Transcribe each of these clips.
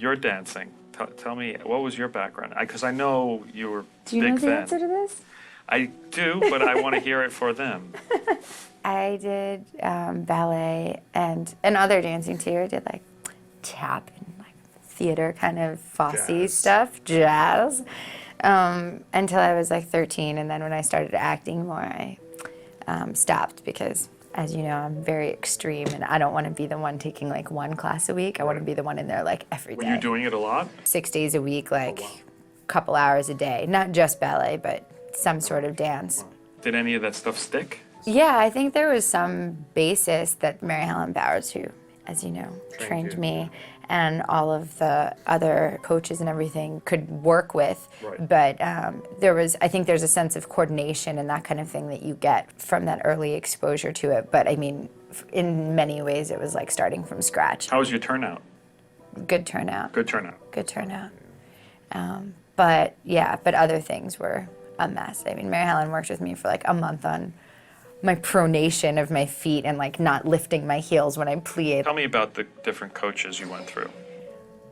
your dancing. Tell me, what was your background? Because I know you were a big fan. Do you know the answer to this? I do, but I want to hear it for them. I did ballet and other dancing too. I did like tap and like theater kind of Fosse stuff, jazz, until I was like 13. And then when I started acting more, I stopped because, as you know, I'm very extreme and I don't want to be the one taking like one class a week. I want to be the one in there like every day. Were you doing it a lot? 6 days a week, like a couple hours a day. Not just ballet, but some sort of dance. Did any of that stuff stick? Yeah, I think there was some basis that Mary Helen Bowers, who, as you know, trained me, and all of the other coaches and everything could work with. Right. But I think there's a sense of coordination and that kind of thing that you get from that early exposure to it. But I mean, in many ways, it was like starting from scratch. How was your turnout? Good turnout. Good turnout. Good turnout. But yeah, but other things were a mess. I mean, Mary Helen worked with me for like a month on my pronation of my feet and like not lifting my heels when I plied. Tell me about the different coaches you went through.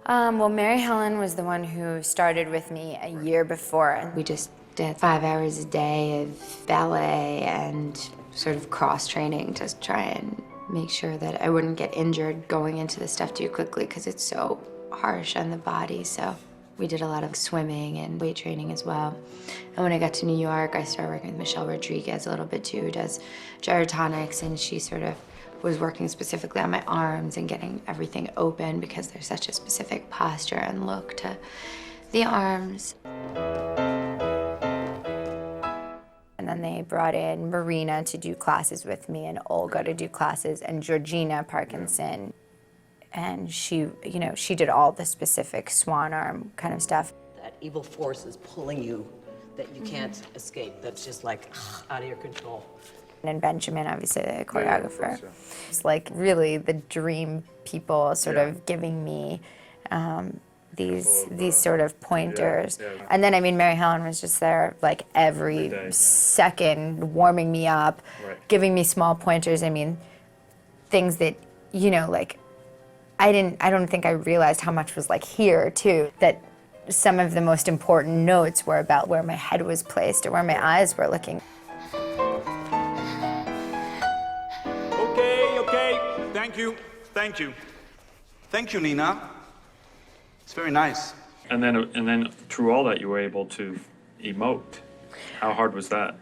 Well, Mary Helen was the one who started with me a year before, and we just did 5 hours a day of ballet and sort of cross-training to try and make sure that I wouldn't get injured going into the stuff too quickly because it's so harsh on the body. So we did a lot of swimming and weight training as well. And when I got to New York, I started working with Michelle Rodriguez a little bit too, who does gyrotonics, and she sort of was working specifically on my arms and getting everything open because there's such a specific posture and look to the arms. And then they brought in Marina to do classes with me and Olga to do classes and Georgina Parkinson. And she, you know, she did all the specific swan arm kind of stuff. That evil force is pulling you that you can't escape. That's just like out of your control. And Benjamin, obviously the choreographer. It's like really the dream people sort of giving me these sort of pointers. And then, I mean, Mary Helen was just there like every second, warming me up, giving me small pointers. I mean, things that, you know, like, I don't think I realized how much was like here too, that some of the most important notes were about where my head was placed or where my eyes were looking. Okay, thank you. Thank you, Nina. It's very nice. And then through all that, you were able to emote. How hard was that?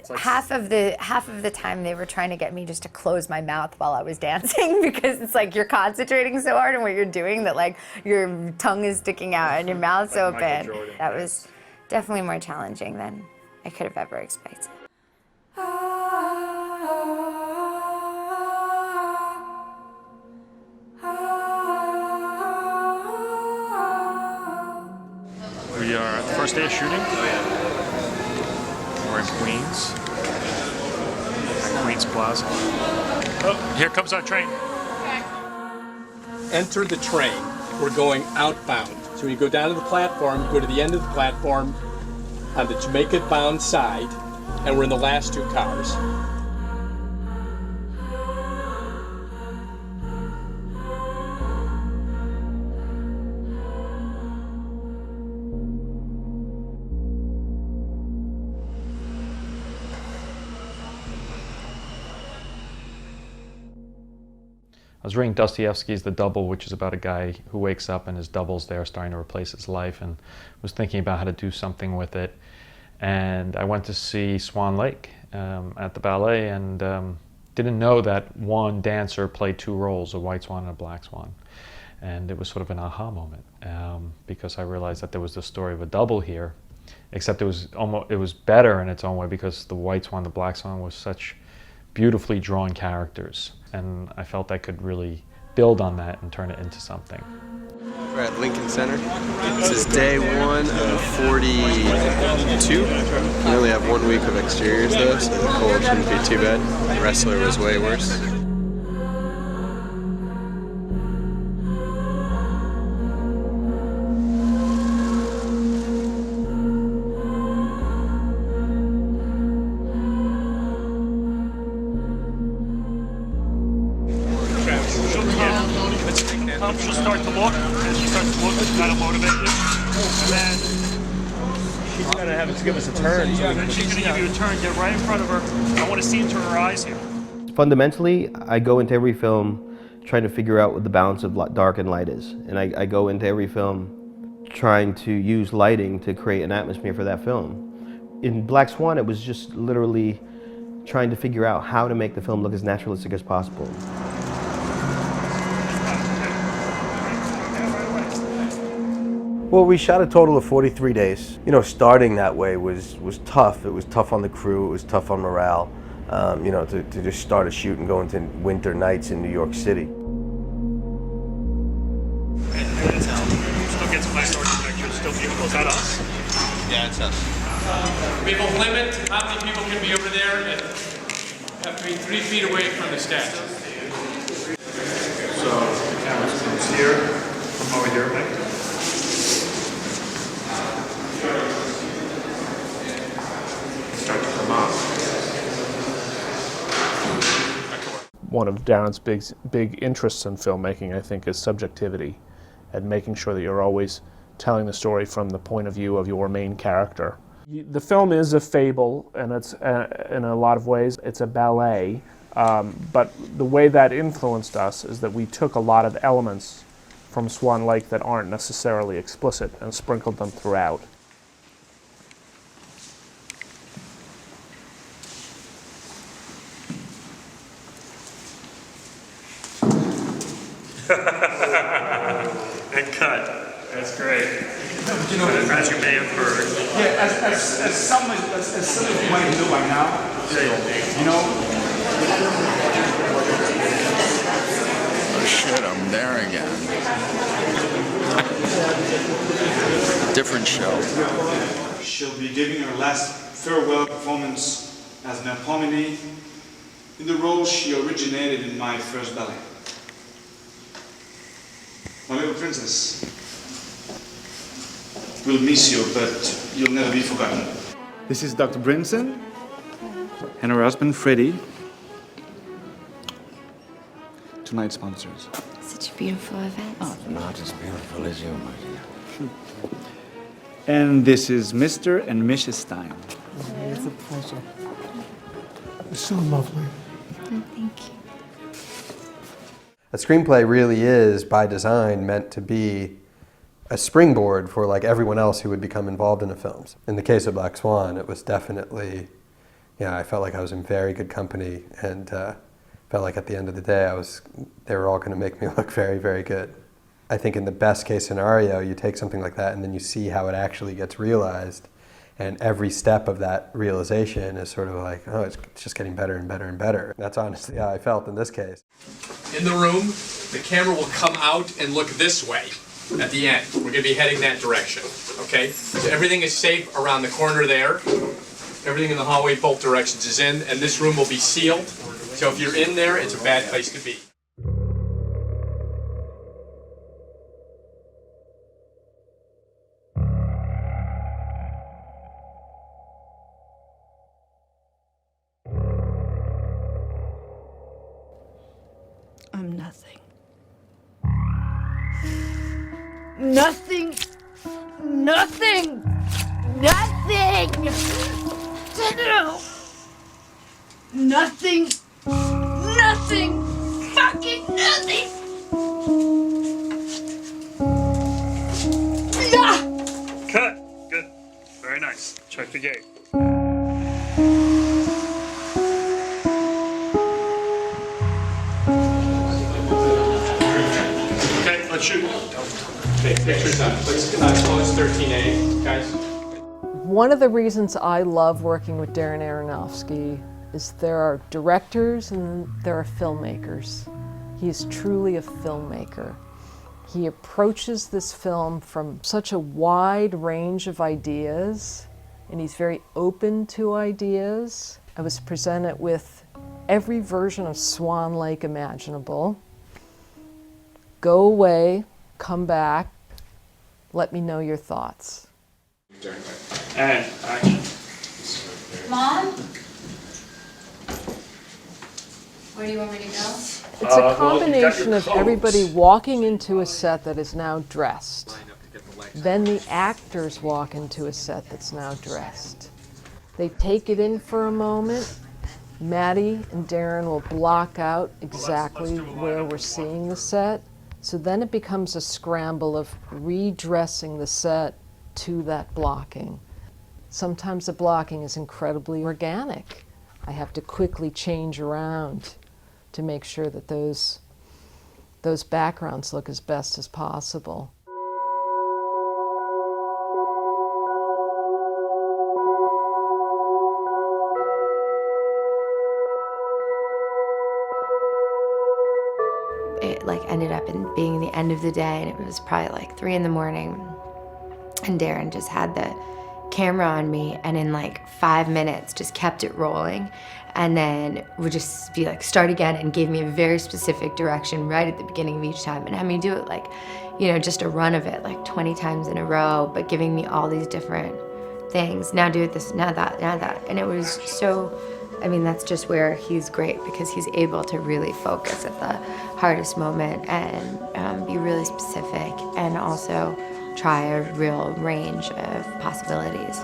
Like half of the time they were trying to get me just to close my mouth while I was dancing because it's like you're concentrating so hard on what you're doing that like your tongue is sticking out and your mouth's like open. That was definitely more challenging than I could have ever expected. We are at the first day of shooting. We're in Queens, at Queens Plaza. Oh, here comes our train. Enter the train. We're going outbound. So when you go down to the platform, go to the end of the platform on the Jamaica-bound side, and we're in the last 2 cars. I was reading Dostoevsky's The Double, which is about a guy who wakes up and his double's there starting to replace his life, and was thinking about how to do something with it. And I went to see Swan Lake at the ballet and didn't know that one dancer played 2 roles, a white swan and a black swan. And it was sort of an aha moment because I realized that there was the story of a double here, except it was better in its own way because the white swan, the black swan was such beautifully drawn characters. And I felt I could really build on that and turn it into something. We're at Lincoln Center. This is day 1 of 42. We only have 1 week of exteriors though, so the cold shouldn't be too bad. The wrestler was way worse. once she'll start to look, and she starts to look, that'll motivate you. And then she's going to have to give us a turn. and then she's going to give you a turn, get right in front of her. I want to see into her eyes here. Fundamentally, I go into every film trying to figure out what the balance of dark and light is. And I go into every film trying to use lighting to create an atmosphere for that film. In Black Swan, it was just literally trying to figure out how to make the film look as naturalistic as possible. Well, we shot a total of 43 days. You know, starting that way was tough. It was tough on the crew, it was tough on morale. You know, to just start a shoot and go into winter nights in New York City. Still get some nice architecture, still beautiful. Is that us? Yeah, it's us. We have a limit to how many people can be over there and have to be 3 feet away from the statue. So the camera's comes here, from over here, right? Start to come up. One of Darren's big interests in filmmaking, I think, is subjectivity and making sure that you're always telling the story from the point of view of your main character. The film is a fable, and it's in a lot of ways it's a ballet, but the way that influenced us is that we took a lot of elements from Swan Lake that aren't necessarily explicit and sprinkled them throughout. And cut. That's great. You know, as you may have heard. Yeah, as some of you might know by now, you know. Oh shit, I'm there again. Different show. She'll be giving her last farewell performance as Melpomene in the role she originated in my first ballet. My little princess, we'll miss you, but you'll never be forgotten. This is Dr. Brinson and her husband, Freddie. Tonight's sponsors. Such a beautiful event. Oh, not as beautiful as you, my dear. And this is Mr. and Mrs. Stein. It's a pleasure. You're so lovely. Oh, thank you. A screenplay really is, by design, meant to be a springboard for like everyone else who would become involved in the films. In the case of Black Swan, it was definitely, I felt like I was in very good company, and felt like at the end of the day they were all going to make me look very, very good. I think in the best case scenario, you take something like that and then you see how it actually gets realized, and every step of that realization is sort of like, oh, it's just getting better and better and better. That's honestly how I felt in this case. In the room, the camera will come out and look this way at the end. We're going to be heading that direction, okay? So everything is safe around the corner there. Everything in the hallway, both directions is in, and this room will be sealed. So if you're in there, it's a bad place to be. I'm nothing. Nothing. Nothing. Nothing. No. Nothing. Nothing. Fucking nothing. Cut. Good. Very nice. Check the gate. Okay, let's shoot. Okay, picture time. Let's close 13A, guys. One of the reasons I love working with Darrena Aronofski is there are directors and there are filmmakers. He is truly a filmmaker. He approaches this film from such a wide range of ideas, and he's very open to ideas. I was presented with every version of Swan Lake imaginable. Go away, come back, let me know your thoughts. And action. Mom? Where do you want me to go? It's a combination of everybody walking into a set that is now dressed. Then the actors walk into a set that's now dressed. They take it in for a moment. Maddie and Darren will block out exactly where we're seeing the set. So then it becomes a scramble of redressing the set to that blocking. Sometimes the blocking is incredibly organic. I have to quickly change around to make sure that those backgrounds look as best as possible. It like ended up in being the end of the day, and it was probably like 3 in the morning, and Darren just had the camera on me, and in like 5 minutes just kept it rolling, and then would just be like, start again, and gave me a very specific direction right at the beginning of each time, and had me do it like, you know, just a run of it like 20 times in a row, but giving me all these different things. Now do it this, now that, and it was so, I mean, that's just where he's great, because he's able to really focus at the hardest moment and be really specific, and also try a real range of possibilities.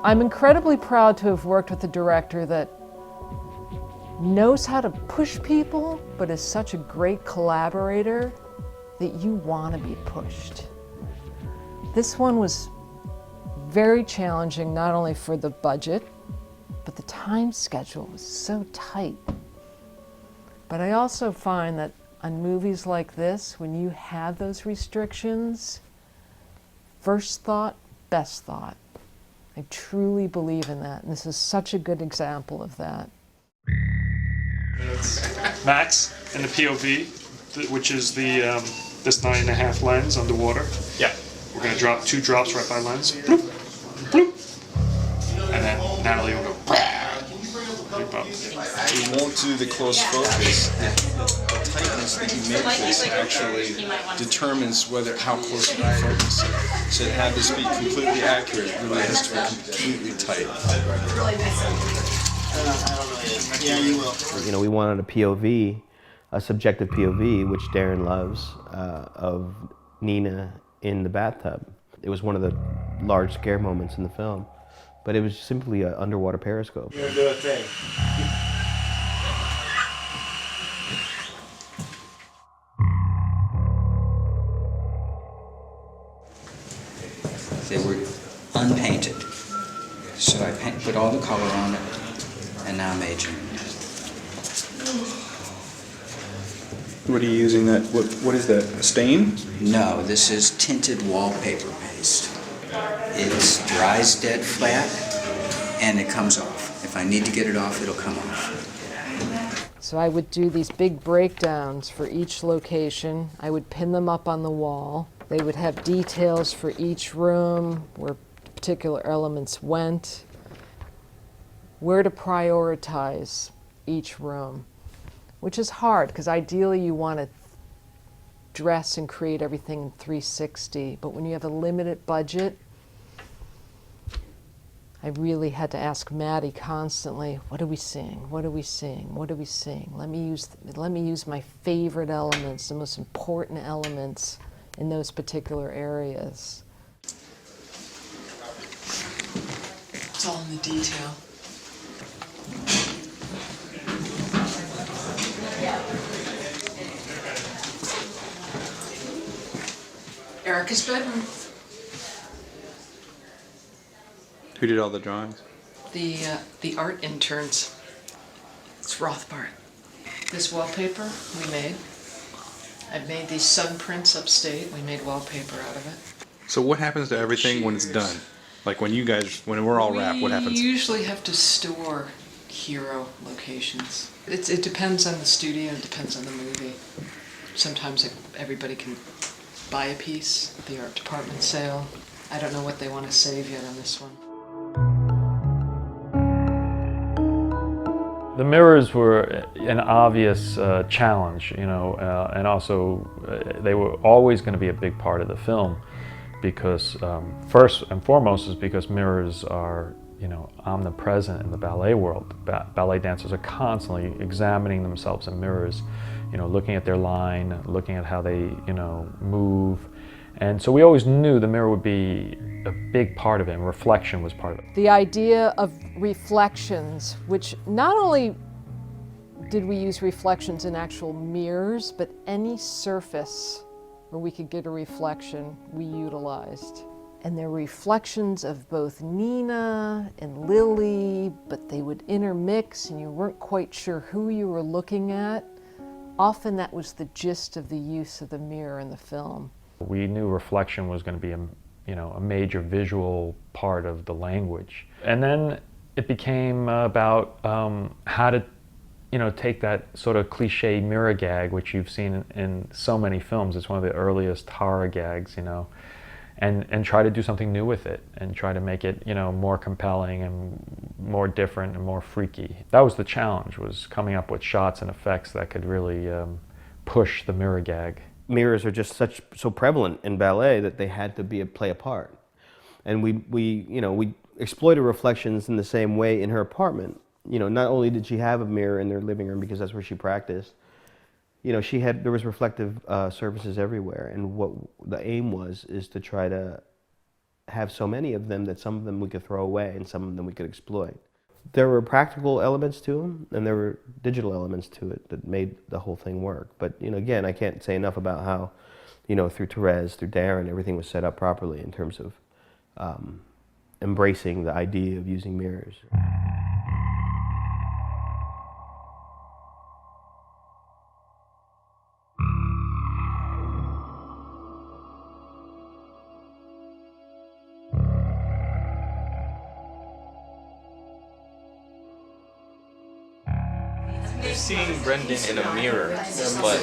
I'm incredibly proud to have worked with a director that knows how to push people, but is such a great collaborator that you want to be pushed. This one was very challenging, not only for the budget, but the time schedule was so tight. But I also find that on movies like this, when you have those restrictions, first thought, best thought. I truly believe in that, and this is such a good example of that. Max in the POV, which is the this 9.5 lens underwater. Yeah. We're gonna drop 2 drops right by lens. Bloop, bloop. And then Natalie will go. We won't do the close focus. The tightness that you make this actually determines how close you can focus it. So to have this be completely accurate, it really has to be completely tight. Yeah, you will. You know, we wanted a POV, a subjective POV, which Darren loves, of Nina in the bathtub. It was one of the large scare moments in the film, but it was simply an underwater periscope. You're gonna do a thing. They were unpainted, so I put all the color on it, and now I'm aging. What are you using that, what is that, a stain? No, this is tinted wallpaper paste. It dries dead flat, and it comes off. If I need to get it off, it'll come off. So I would do these big breakdowns for each location. I would pin them up on the wall. They would have details for each room, where particular elements went, where to prioritize each room, which is hard, because ideally you want to dress and create everything in 360, but when you have a limited budget, I really had to ask Maddie constantly, what are we seeing? What are we seeing? What are we seeing? Let me use my favorite elements, the most important elements in those particular areas. It's all in the detail. Erica's bedroom. Who did all the drawings? The art interns. It's Rothbard. This wallpaper we made. I've made these sun prints upstate. We made wallpaper out of it. So what happens to everything when it's done? Like when we're all wrapped, what happens? We usually have to store hero locations. It depends on the studio, it depends on the movie. Sometimes everybody can buy a piece at the art department sale. I don't know what they want to save yet on this one. The mirrors were an obvious challenge, you know, and also they were always going to be a big part of the film because first and foremost is because mirrors are, you know, omnipresent in the ballet world. Ballet dancers are constantly examining themselves in mirrors, you know, looking at their line, looking at how they, you know, move. And so we always knew the mirror would be a big part of it, and reflection was part of it. The idea of reflections, which not only did we use reflections in actual mirrors, but any surface where we could get a reflection, we utilized. And there were reflections of both Nina and Lily, but they would intermix and you weren't quite sure who you were looking at. Often that was the gist of the use of the mirror in the film. We knew reflection was going to be a major visual part of the language. And then it became about how to, you know, take that sort of cliche mirror gag, which you've seen in so many films. It's one of the earliest horror gags, you know, and try to do something new with it and try to make it, you know, more compelling and more different and more freaky. That was the challenge, was coming up with shots and effects that could really push the mirror gag. Mirrors are just so prevalent in ballet that they had to play a part. And we exploited reflections in the same way in her apartment. You know, not only did she have a mirror in their living room because that's where she practiced, you know, there was reflective surfaces everywhere, and what the aim is to try to have so many of them that some of them we could throw away and some of them we could exploit. There were practical elements to them, and there were digital elements to it that made the whole thing work. But, you know, again, I can't say enough about how, you know, through Therese, through Darren, everything was set up properly in terms of embracing the idea of using mirrors. They're seeing Brendan in a mirror, but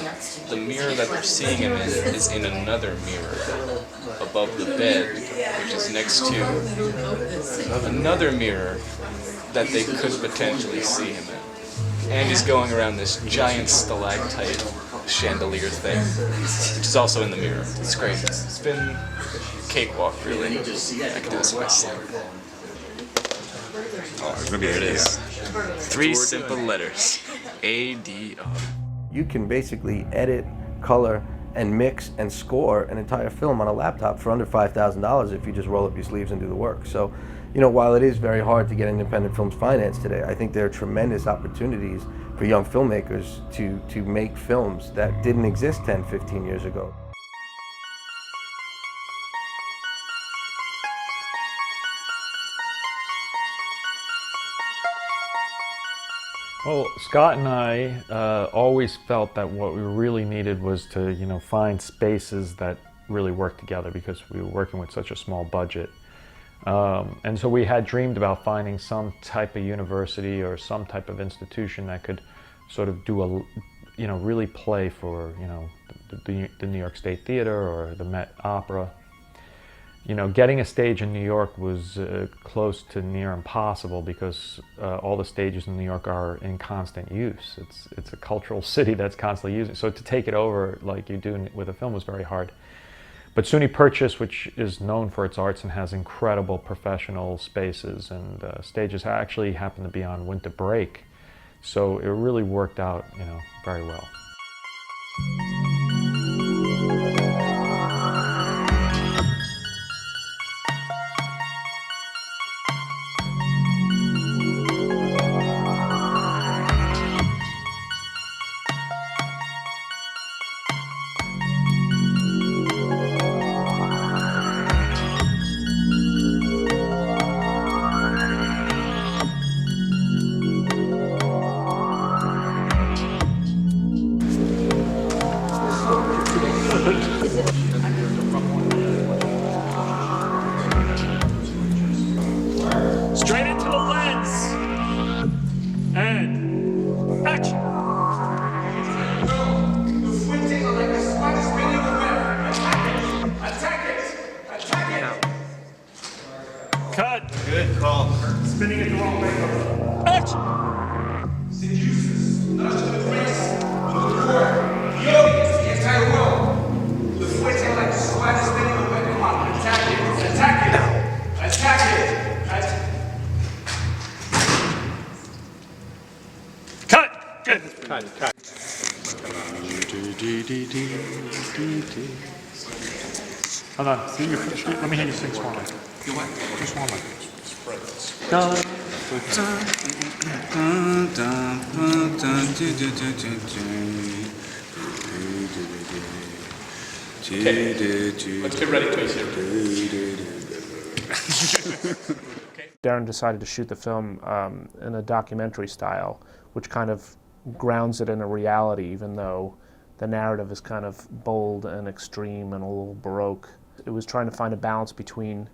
the mirror that they're seeing him in is in another mirror above the bed, which is next to another mirror that they could potentially see him in. And he's going around this giant stalactite chandelier thing, which is also in the mirror. It's great. It's been a cakewalk, really. I could do this myself. Oh, it's gonna be There it is. 3 simple letters. ADO. You can basically edit, color, and mix and score an entire film on a laptop for under $5,000 if you just roll up your sleeves and do the work. So, you know, while it is very hard to get independent films financed today, I think there are tremendous opportunities for young filmmakers to make films that didn't exist 10, 15 years ago. Well, Scott and I always felt that what we really needed was to, you know, find spaces that really work together because we were working with such a small budget. And so we had dreamed about finding some type of university or some type of institution that could sort of do a, you know, really play for, you know, the New York State Theater or the Met Opera. You know, getting a stage in New York was close to near impossible because all the stages in New York are in constant use. It's a cultural city that's constantly using. So to take it over like you do with a film was very hard. But SUNY Purchase, which is known for its arts and has incredible professional spaces and stages, actually happened to be on winter break. So it really worked out, you know, very well. spinning it the wrong way. Seduces, not to the prince, but the court, the audience, the entire world. The footing like the spider spinning the web. Come on, attack it, attack it, attack it. Cut! Good. Cut. Hold on. Let me hear you sing Swan Lake. You what? Do Swan Lake. Spread this. Okay, let's get ready to Darren decided to shoot the film in a documentary style, which kind of grounds it in a reality, even though the narrative is kind of bold and extreme and a little baroque. It was trying to find a balance between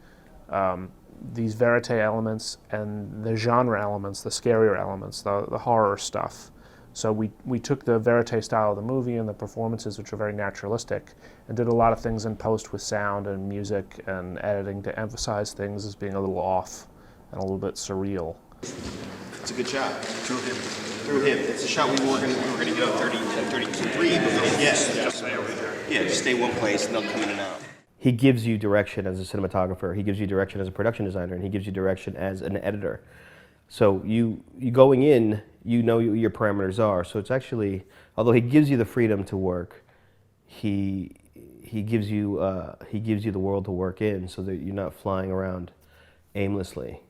these verite elements and the genre elements, the scarier elements, the horror stuff. So we took the verite style of the movie and the performances, which are very naturalistic, and did a lot of things in post with sound and music and editing to emphasize things as being a little off and a little bit surreal. It's a good shot. Through him. Through him. It's a shot we were going to go 32-3. Yeah, just stay one place and they'll come in and out. He gives you direction as a cinematographer, he gives you direction as a production designer, and he gives you direction as an editor. So you going in, you know what your parameters are. So it's actually, although he gives you the freedom to work, he gives you the world to work in, so that you're not flying around aimlessly.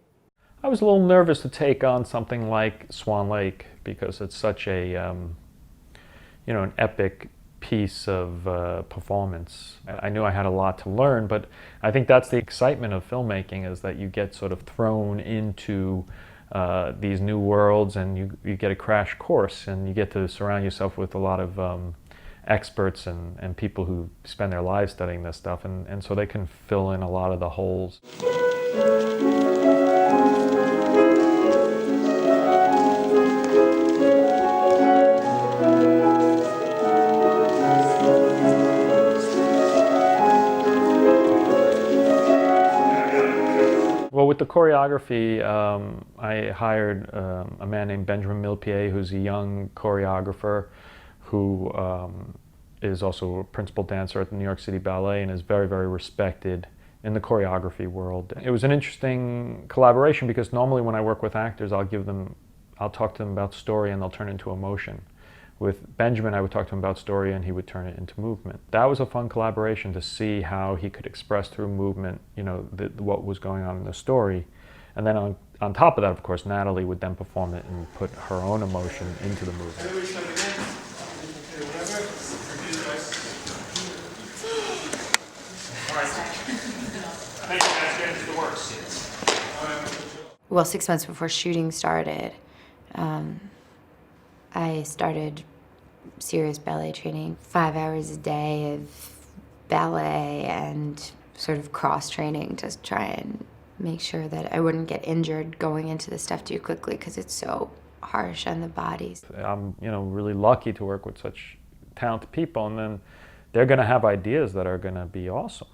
I was a little nervous to take on something like Swan Lake because it's such a an epic piece of performance. I knew I had a lot to learn, but I think that's the excitement of filmmaking, is that you get sort of thrown into these new worlds, and you get a crash course, and you get to surround yourself with a lot of experts and people who spend their lives studying this stuff, and so they can fill in a lot of the holes. Well, with the choreography, I hired a man named Benjamin Millepied, who's a young choreographer who is also a principal dancer at the New York City Ballet and is very, very respected in the choreography world. It was an interesting collaboration because normally when I work with actors, I'll talk to them about story and they'll turn into emotion. With Benjamin, I would talk to him about story and he would turn it into movement. That was a fun collaboration to see how he could express through movement, what was going on in the story. And then on top of that, of course, Natalie would then perform it and put her own emotion into the movement. Well, 6 months before shooting started, I started serious ballet training, 5 hours a day of ballet and sort of cross-training to try and make sure that I wouldn't get injured going into the stuff too quickly because it's so harsh on the bodies. I'm, really lucky to work with such talented people, and then they're going to have ideas that are going to be awesome.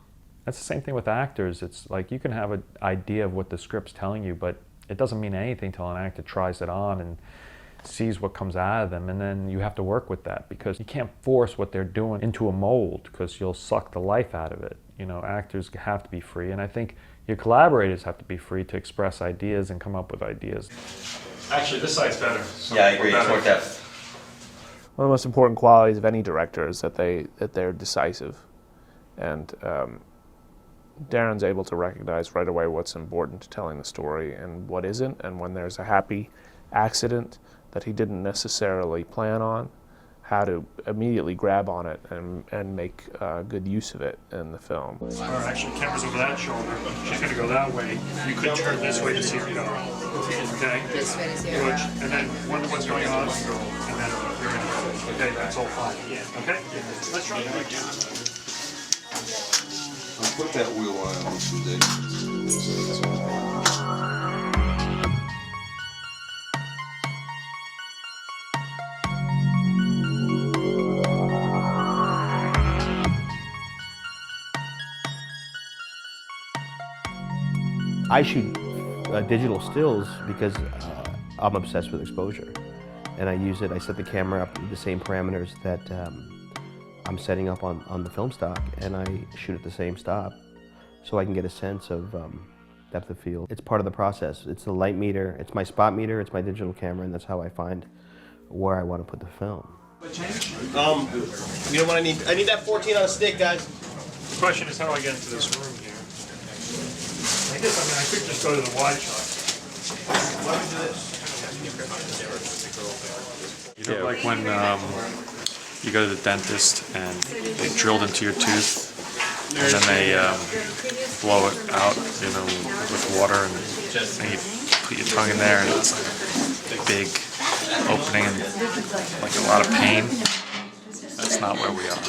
That's the same thing with actors. It's like you can have an idea of what the script's telling you, but it doesn't mean anything until an actor tries it on and sees what comes out of them, and then you have to work with that because you can't force what they're doing into a mold because you'll suck the life out of it. Actors have to be free, and I think your collaborators have to be free to express ideas and come up with ideas. Actually, this side's better. So Yeah, I agree. It's worked out. One of the most important qualities of any director is that they're decisive, and Darren's able to recognize right away what's important to telling the story and what isn't, and when there's a happy accident that he didn't necessarily plan on, how to immediately grab on it and make good use of it in the film. Or actually, camera's over that shoulder. She's going to go that way. You could turn this way to see her go. Okay? This way to see her Good. go. And then wonder what's going on, and then you're in it. Okay, that's all fine. Okay? Let's try that again. I'll put that wheel on some days. I shoot digital stills because I'm obsessed with exposure. And I use it, I set the camera up with the same parameters that I'm setting up on the film stock, and I shoot at the same stop so I can get a sense of depth of field. It's part of the process. It's the light meter, it's my spot meter, it's my digital camera, and that's how I find where I want to put the film. You know what I need? I need that 14 on a stick, guys. The question is, how do I get into this room here? I guess, I could just go to the wide shot. Why don't we do this? You know, like when you go to the dentist and they drilled into your tooth, and then they blow it out, you know, with water, and then you put your tongue in there, and it's like a big opening and like a lot of pain. That's not where we are.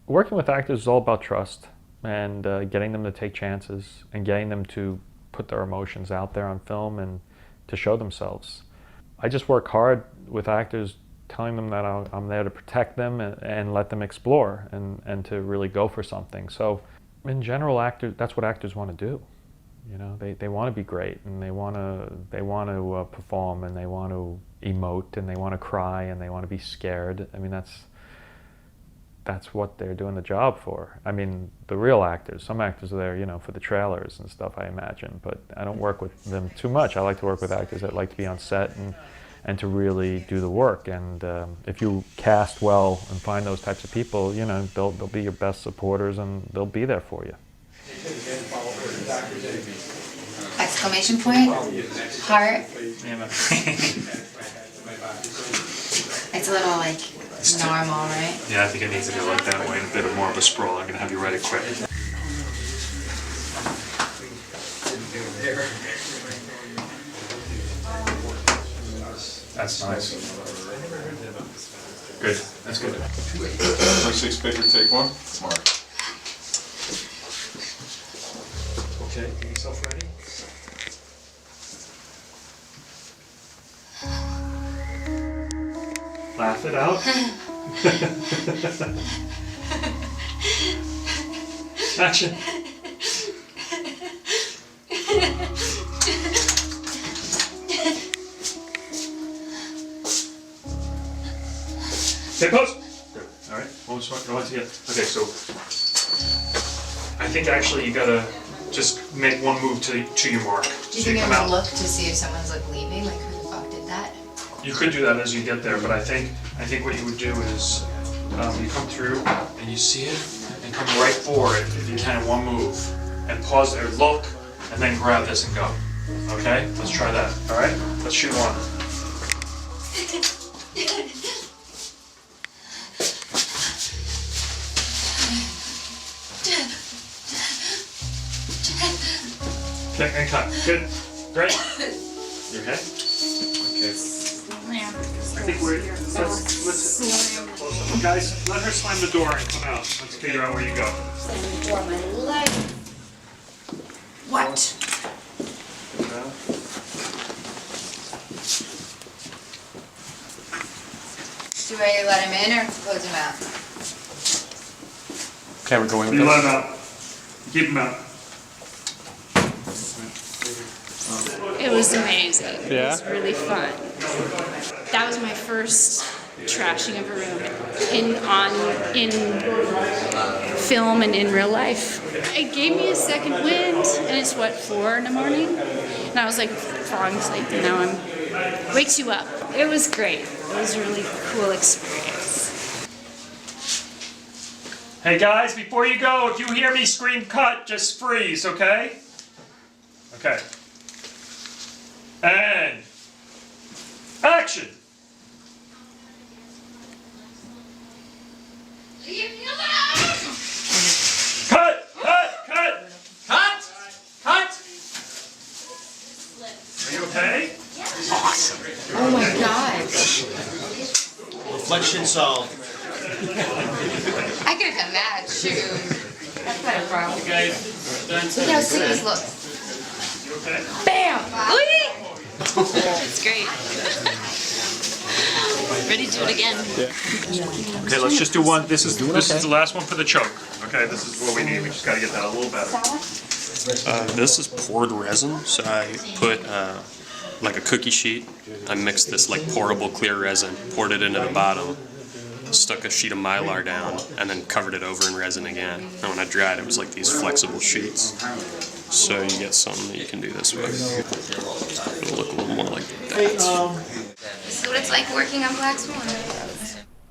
Working with actors is all about trust and getting them to take chances and getting them to put their emotions out there on film and to show themselves. I just work hard with actors, telling them that I'm there to protect them and let them explore and to really go for something. So in general, actors, that's what actors want to do. You know, they want to be great, and they want to perform, and they want to emote, and they want to cry, and they want to be scared. I mean, that's what they're doing the job for. I mean, the real actors, some actors are there, you know, for the trailers and stuff, I imagine, but I don't work with them too much. I like to work with actors that like to be on set and to really do the work. And if you cast well and find those types of people, you know, they'll be your best supporters, and they'll be there for you. Exclamation point, heart. It's a little like normal, right? Yeah, I think it needs to go like that way, and a bit more of a sprawl. I'm gonna have you write it quick. That's nice. Good, that's good. Number 6 paper, take 1. Smart. Okay, get yourself ready. Laugh it out. Action. Okay, pose. Good. All right. Go on together. Okay, so I think actually you gotta just make one move to your mark. Do you so think you I come would out. look to see if someone's like leaving? Like, who the fuck did that? You could do that as you get there, but I think what you would do is you come through and you see it and come right for it if you can, one move, and pause there, look, and then grab this and go. Okay? Let's try that. All right? Let's shoot one. Okay, and cut. Good. Great. You okay? Okay. I think let's guys, let her slam the door and come out. Let's figure out where you go. Slam the door, my leg. What? Do I let him in or close him out? Okay, we're going with you. Let him out. Keep him out. It was amazing. Yeah? It was really fun. That was my first trashing of a room in film and in real life. It gave me a second wind, and it's what, 4 in the morning? And I was like falling asleep, and now wakes you up. It was great. It was a really cool experience. Hey guys, before you go, if you hear me scream cut, just freeze, okay? Okay. And action! Cut! Cut! Cut! Cut! Cut! Are you okay? Awesome. Oh my god. Reflection solved. I could have done that, shoot. That's not a problem. You guys done? Look how sick this looks. You okay? Bam! It's great. Ready to do it again. Okay, let's just do one. This is the last one for the choke. Okay, this is what we need. We just got to get that a little better. This is poured resin, so I put like a cookie sheet. I mixed this like pourable clear resin, poured it into the bottom, stuck a sheet of Mylar down, and then covered it over in resin again. And when I dried, it was like these flexible sheets. So you get something that you can do this with. It'll look a little more like that. This is what it's like working on Black Swan.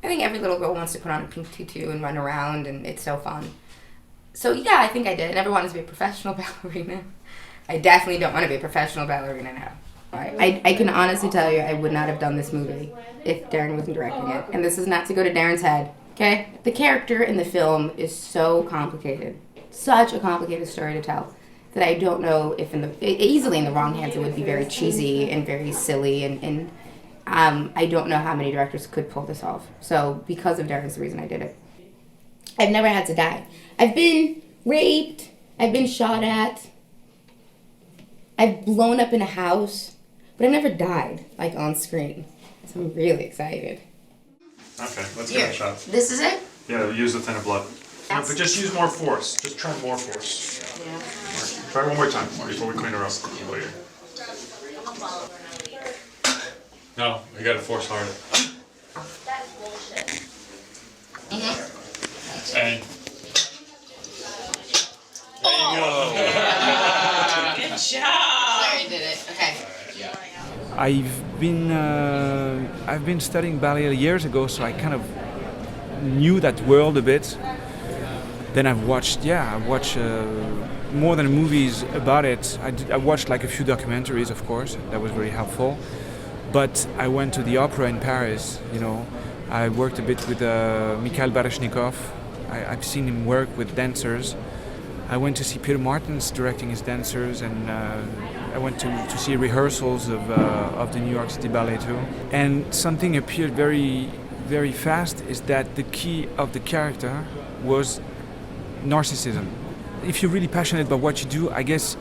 I think every little girl wants to put on a pink tutu and run around, and it's so fun. So yeah, I think I did. I never wanted to be a professional ballerina. I definitely don't want to be a professional ballerina now. I can honestly tell you I would not have done this movie if Darren wasn't directing it. And this is not to go to Darren's head, okay? The character in the film is so complicated. Such a complicated story to tell that I don't know if easily in the wrong hands it would be very cheesy and very silly, and I don't know how many directors could pull this off. So because of Darren's the reason I did it. I've never had to die. I've been raped, I've been shot at, I've blown up in a house, but I've never died, like on screen. So I'm really excited. Okay, let's give it a shot. This is it? Yeah, use the thinner blood. No, but just use more force. Just try more force. Yeah. Try one more time before we clean her up. No, you gotta force harder. And there you go. Good job. Larry did it. Okay. I've been studying ballet years ago, so I kind of knew that world a bit. Then I've watched more than movies about it. I watched like a few documentaries, of course. That was very helpful. But I went to the opera in Paris. You know, I worked a bit with Mikhail Baryshnikov. I've seen him work with dancers. I went to see Peter Martins directing his dancers, and I went to see rehearsals of the New York City Ballet too. And something appeared very, very fast is that the key of the character was narcissism. If you're really passionate about what you do, I guess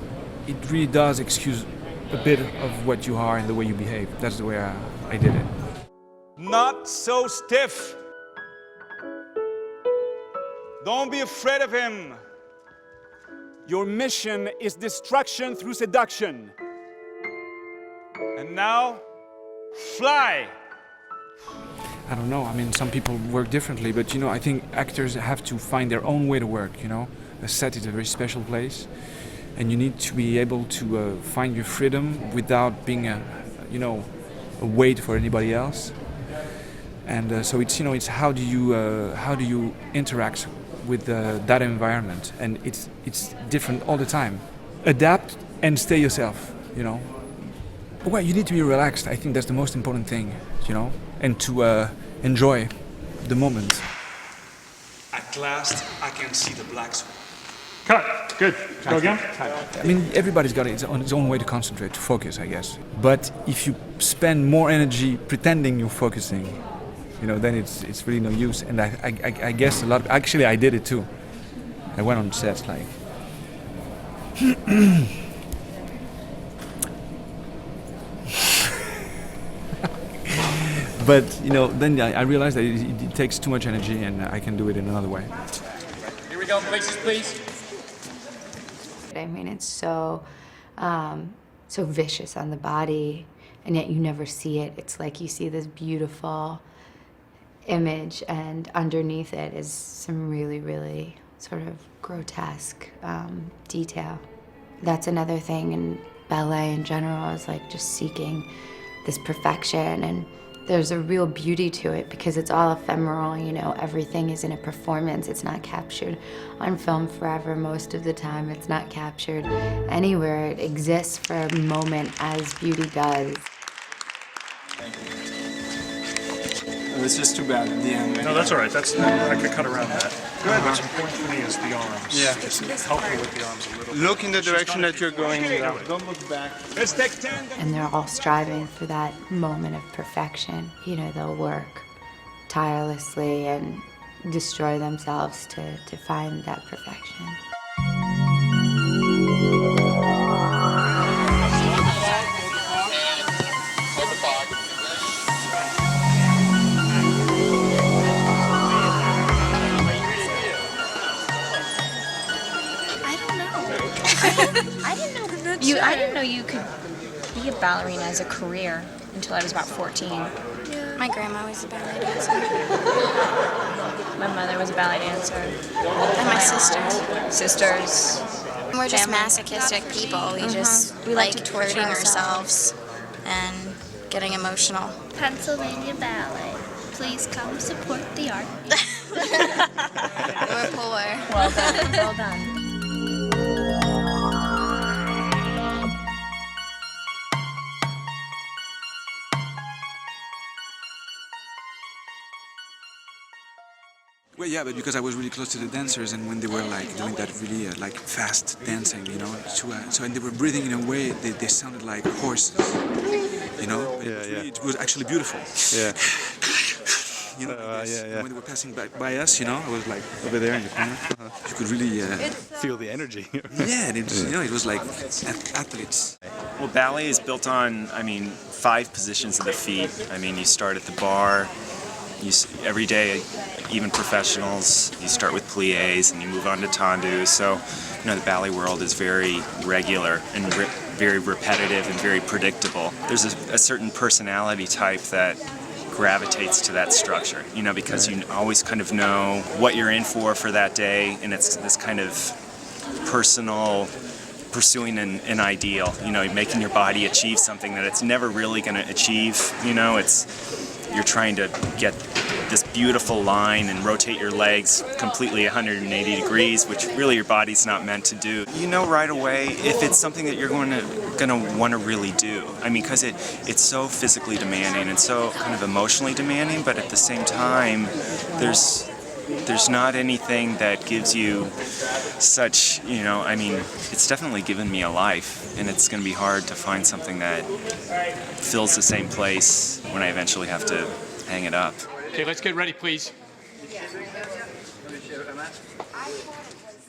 it really does excuse a bit of what you are and the way you behave. That's the way I did it. Not so stiff. Don't be afraid of him. Your mission is destruction through seduction. And now, fly! I don't know, I mean, some people work differently, but you know, I think actors have to find their own way to work, you know? A set is a very special place, and you need to be able to find your freedom without being a weight for anybody else. And so it's, you know, it's how do you interact with that environment, and it's different all the time. Adapt and stay yourself, you know. Well, you need to be relaxed. I think that's the most important thing, you know, and to enjoy the moment. At last, I can see the black swan. Cut. Good. Go again. I mean, everybody's got his own way to concentrate, to focus, I guess. But if you spend more energy pretending you're focusing, you know, then it's really no use. And I guess actually I did it too. I went on sets like, but you know, then I realized that it takes too much energy, and I can do it in another way. Here we go, places, please. I mean, it's so vicious on the body, and yet you never see it. It's like you see this beautiful image, and underneath it is some really, really sort of grotesque detail. That's another thing in ballet in general, is like just seeking this perfection, and there's a real beauty to it because it's all ephemeral, you know, everything is in a performance. It's not captured on film forever most of the time. It's not captured anywhere. It exists for a moment as beauty does. It's just too bad at the end. No, that's all right. I could cut around that. Good. What's important for me is the arms. Yeah. Just help me with the arms a little bit. Look in the direction that you're going. Don't look back. Let's take 10. And they're all striving for that moment of perfection. You know, they'll work tirelessly and destroy themselves to find that perfection. I didn't know you could be a ballerina as a career until I was about 14. Yeah. My grandma was a ballet dancer. My mother was a ballet dancer. And my sisters. Sisters. We're just Family. masochistic people. We like like to torture hurting ourselves. and getting emotional. Pennsylvania Ballet. Please come support the art. We're poor. Well done. Well done. Well, yeah, but because I was really close to the dancers, and when they were like doing that really like fast dancing, you know, so and they were breathing in a way they sounded like horses, you know. It was actually beautiful. Yeah. You know, when they were passing by us, you know, I was like over there in the corner. You could really feel the energy. Yeah, and it was like athletes. Well, ballet is built on, 5 positions of the feet. You start at the bar. Every day, even professionals, you start with pliés and you move on to tendus. So, the ballet world is very regular and very repetitive and very predictable. There's a certain personality type that gravitates to that structure, because you always kind of know what you're in for that day, and it's this kind of personal pursuing an ideal, making your body achieve something that it's never really going to achieve, you're trying to get this beautiful line and rotate your legs completely 180 degrees, which really your body's not meant to do. You know right away if it's something that you're gonna want to really do. Because it's so physically demanding and so kind of emotionally demanding, but at the same time, there's not anything that gives you such, it's definitely given me a life, and it's going to be hard to find something that fills the same place when I eventually have to hang it up. Okay, let's get ready, please.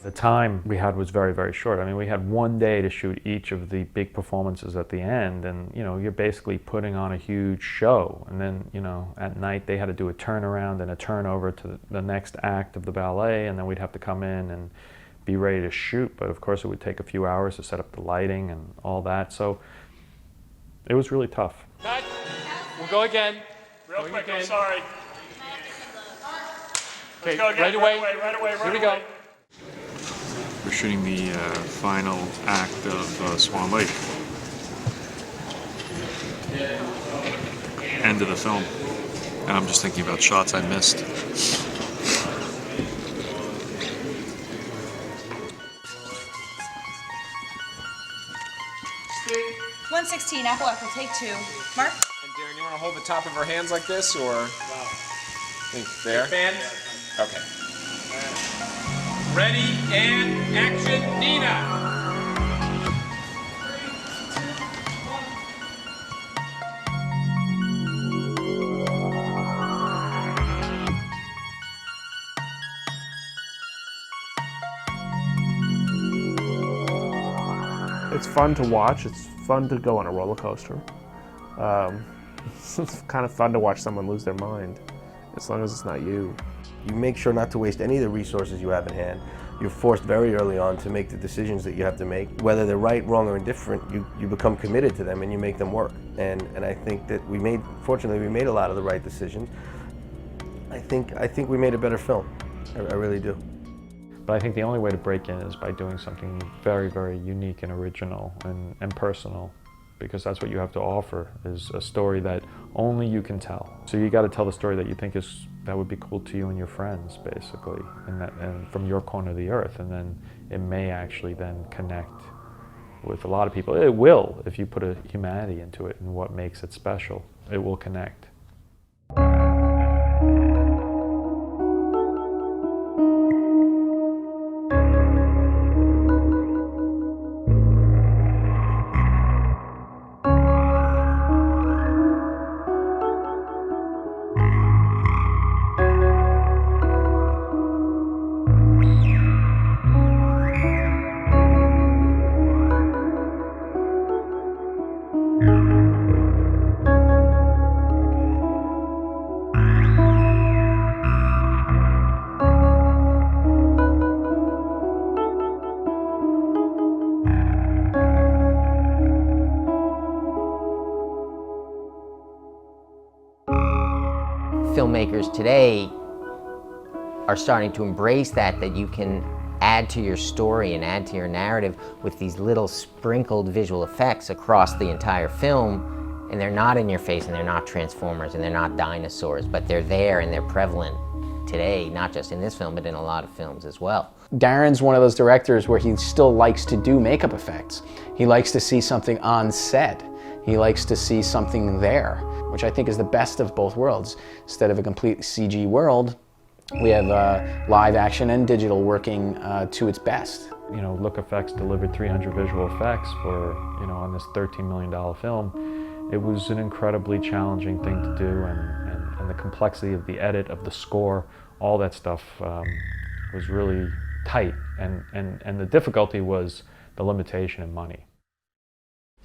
The time we had was very, very short. We had one day to shoot each of the big performances at the end, and you're basically putting on a huge show. And then, at night they had to do a turnaround and a turnover to the next act of the ballet, and then we'd have to come in and be ready to shoot. But of course it would take a few hours to set up the lighting and all that. So it was really tough. Cut. We'll go again. Real quick, I'm sorry. Okay, Let's go again. right away. Right away. Here we go. We're shooting the final act of Swan Lake. End of the film. And I'm just thinking about shots I missed. 116, Apple, take 2. Mark? And Darren, you want to hold the top of her hands like this, or? Think there? Fan? Okay. Ready, and action, Nina! It's fun to watch. It's fun to go on a roller coaster. It's kind of fun to watch someone lose their mind, as long as it's not you. You make sure not to waste any of the resources you have in hand. You're forced very early on to make the decisions that you have to make. Whether they're right, wrong, or indifferent, you become committed to them and you make them work. And I think that fortunately we made a lot of the right decisions. I think we made a better film. I really do. But I think the only way to break in is by doing something very, very unique and original and personal, because that's what you have to offer, is a story that only you can tell. So you got to tell the story that you think that would be cool to you and your friends, basically, and from your corner of the earth, and then it may actually then connect with a lot of people. It will, if you put a humanity into it and what makes it special. It will connect. filmmakers today are starting to embrace that you can add to your story and add to your narrative with these little sprinkled visual effects across the entire film, and they're not in your face, and they're not Transformers, and they're not dinosaurs, but they're there and they're prevalent today, not just in this film, but in a lot of films as well. Darren's one of those directors where he still likes to do makeup effects. He likes to see something on set. He likes to see something there, which I think is the best of both worlds. Instead of a complete CG world, we have live action and digital working to its best. You know, Look Effects delivered 300 visual effects for, you know, on this $13 million film. It was an incredibly challenging thing to do, and the complexity of the edit, of the score, all that stuff was really tight, and the difficulty was the limitation in money.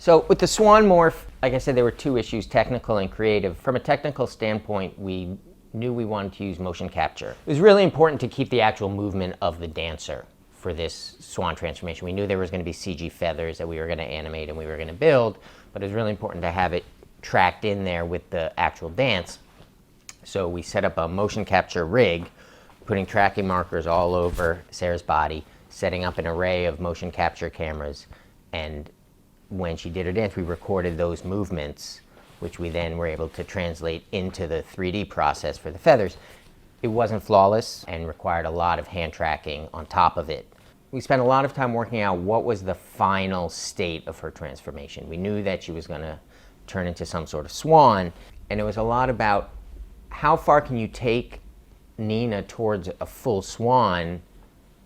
So with the Swan morph, like I said, there were two issues, technical and creative. From a technical standpoint, we knew we wanted to use motion capture. It was really important to keep the actual movement of the dancer for this swan transformation. We knew there was going to be CG feathers that we were going to animate and we were going to build, but it was really important to have it tracked in there with the actual dance. So we set up a motion capture rig, putting tracking markers all over Sarah's body, setting up an array of motion capture cameras, and when she did her dance, we recorded those movements, which we then were able to translate into the 3D process for the feathers. It wasn't flawless and required a lot of hand tracking on top of it. We spent a lot of time working out what was the final state of her transformation. We knew that she was going to turn into some sort of swan, and it was a lot about how far can you take Nina towards a full swan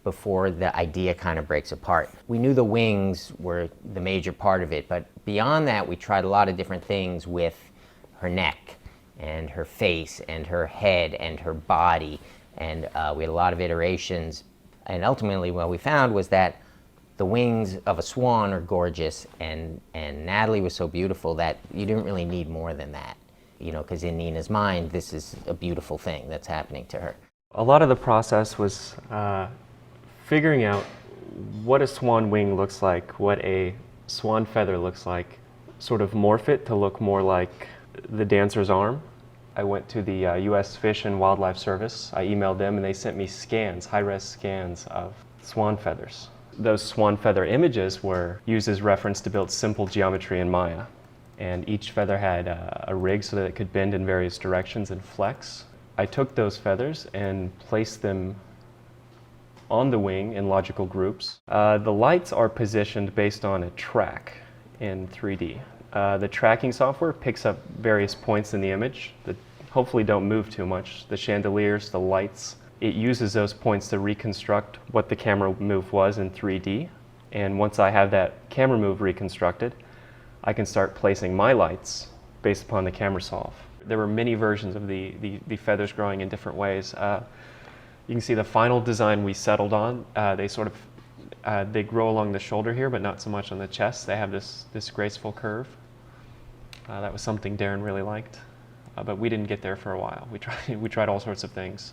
before the idea kind of breaks apart. We knew the wings were the major part of it, but beyond that, we tried a lot of different things with her neck and her face and her head and her body, and we had a lot of iterations. And ultimately what we found was that the wings of a swan are gorgeous, and Natalie was so beautiful that you didn't really need more than that, you know, because in Nina's mind, this is a beautiful thing that's happening to her. A lot of the process was figuring out what a swan wing looks like, what a swan feather looks like, sort of morph it to look more like the dancer's arm. I went to the U.S. Fish and Wildlife Service. I emailed them and they sent me scans, high-res scans of swan feathers. Those swan feather images were used as reference to build simple geometry in Maya. And each feather had a rig so that it could bend in various directions and flex. I took those feathers and placed them on the wing in logical groups. The lights are positioned based on a track in 3D. The tracking software picks up various points in the image that hopefully don't move too much. The chandeliers, the lights. It uses those points to reconstruct what the camera move was in 3D. And once I have that camera move reconstructed, I can start placing my lights based upon the camera solve. There were many versions of the feathers growing in different ways. You can see the final design we settled on. They grow along the shoulder here, but not so much on the chest. They have this graceful curve. That was something Darren really liked, but we didn't get there for a while. We tried all sorts of things.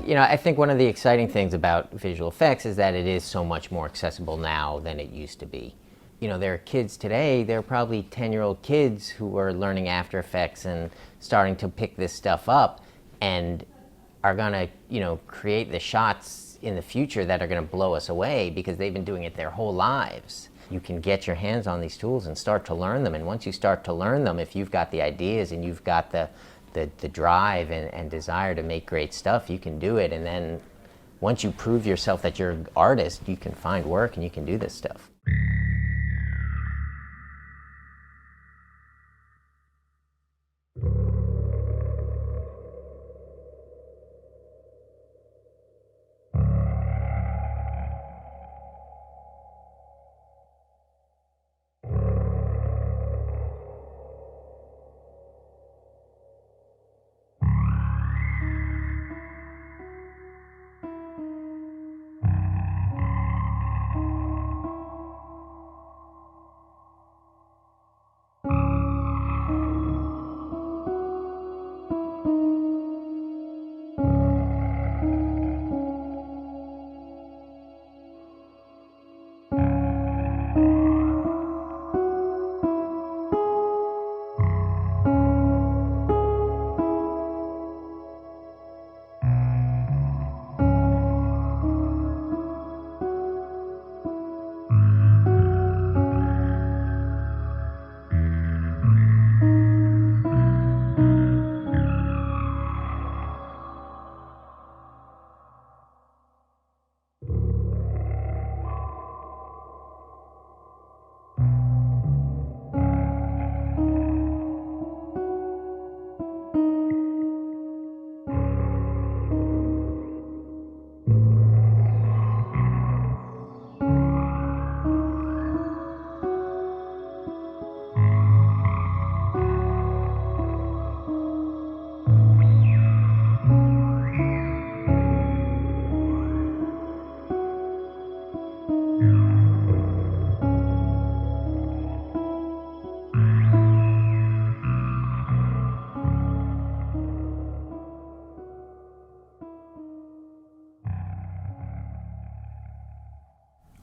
You know, I think one of the exciting things about visual effects is that it is so much more accessible now than it used to be. You know, there are kids today, there are probably 10-year-old kids who are learning After Effects and starting to pick this stuff up and are gonna, you know, create the shots in the future that are gonna blow us away because they've been doing it their whole lives. You can get your hands on these tools and start to learn them, and once you start to learn them, if you've got the ideas and you've got the drive and desire to make great stuff, you can do it. And then once you prove yourself that you're an artist, you can find work and you can do this stuff.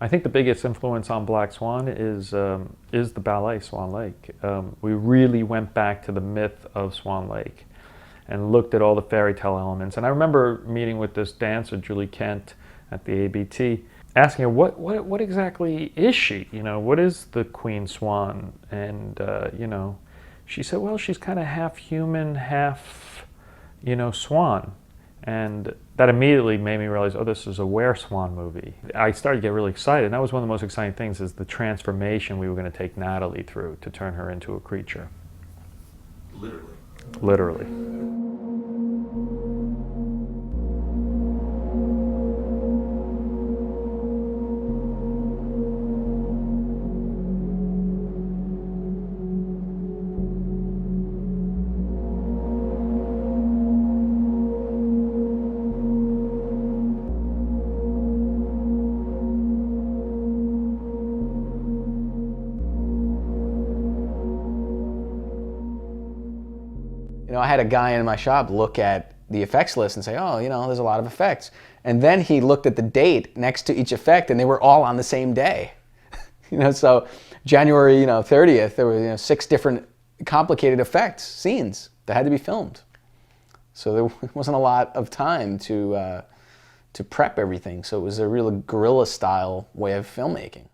I think the biggest influence on Black Swan is the ballet Swan Lake. We really went back to the myth of Swan Lake and looked at all the fairy tale elements. And I remember meeting with this dancer, Julie Kent, at the ABT, asking her, what exactly is she? You know, what is the Queen Swan? And, you know, she said, well, she's kind of half human, half, you know, swan. And that immediately made me realize, oh, this is a Where Swan movie. I started to get really excited. And that was one of the most exciting things, is the transformation we were going to take Natalie through to turn her into a creature. Literally. Literally. You know, I had a guy in my shop look at the effects list and say, oh, you know, there's a lot of effects. And then he looked at the date next to each effect, and they were all on the same day. You know, so January, 30th, there were 6 different complicated effects, scenes that had to be filmed. So there wasn't a lot of time to prep everything. So it was a real guerrilla style way of filmmaking.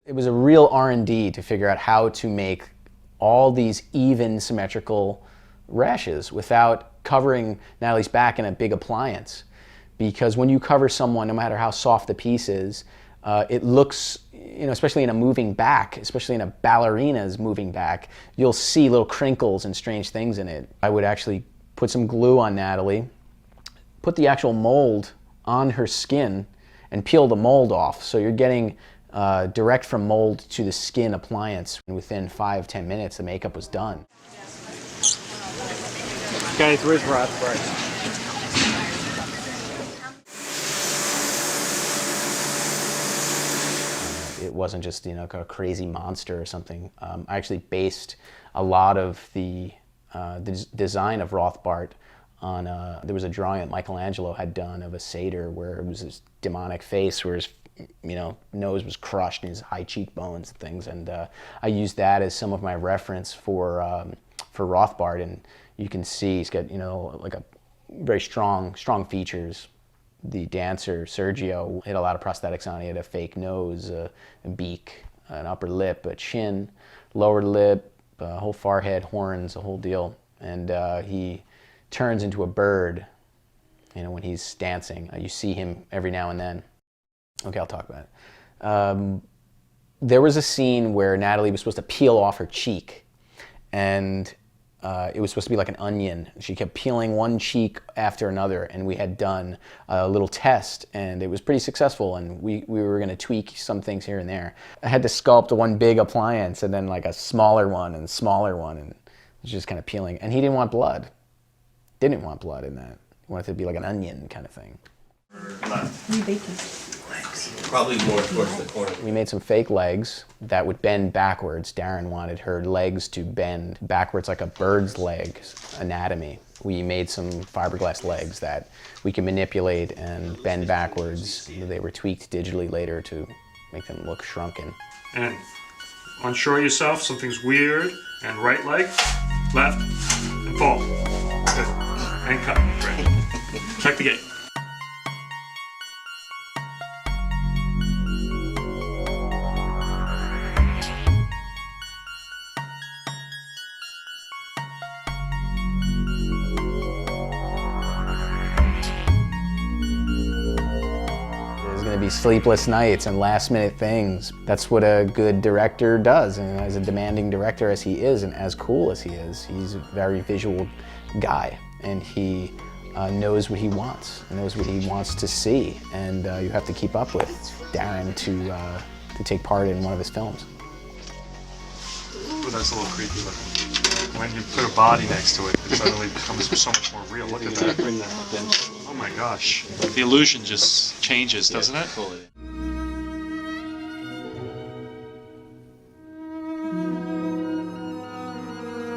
It was a real R&D to figure out how to make all these even symmetrical rashes without covering Natalie's back in a big appliance. Because when you cover someone, no matter how soft the piece is, it looks, especially in a moving back, especially in a ballerina's moving back, you'll see little crinkles and strange things in it. I would actually put some glue on Natalie, put the actual mold on her skin, and peel the mold off. So you're getting direct from mold to the skin appliance. And within 5-10 minutes, the makeup was done. Guys, where's Rothbard? It wasn't just a crazy monster or something. I actually based a lot of the design of Rothbard on there was a drawing that Michelangelo had done of a satyr where it was this demonic face where his nose was crushed and his high cheekbones and things, and I used that as some of my reference for Rothbard. And you can see he's got like a very strong features. The dancer Sergio had a lot of prosthetics on. He had a fake nose, a beak, an upper lip, a chin, lower lip, a whole forehead, horns, a whole deal. And he turns into a bird, when he's dancing. You see him every now and then. Okay, I'll talk about it. There was a scene where Natalie was supposed to peel off her cheek, and it was supposed to be like an onion. She kept peeling one cheek after another, and we had done a little test, and it was pretty successful, and we were going to tweak some things here and there. I had to sculpt one big appliance and then like a smaller one, and it was just kind of peeling. And he didn't want blood. Didn't want blood in that. He wanted it to be like an onion kind of thing. We bake these. Probably more towards the corner. We made some fake legs that would bend backwards. Darren wanted her legs to bend backwards like a bird's legs anatomy. We made some fiberglass legs that we could manipulate and bend backwards. They were tweaked digitally later to make them look shrunken. And unsure yourself, something's weird, and right leg, left, and fall. Good. And cut. Great. Check the gate. Be sleepless nights and last minute things. That's what a good director does, and as a demanding director as he is and as cool as he is, he's a very visual guy, and he knows what he wants, knows what he wants to see, and you have to keep up with Darren to take part in one of his films. Ooh, that's a little creepy looking. When you put a body next to it, it suddenly becomes so much more real. Look at that. Oh my gosh. The illusion just changes, doesn't it?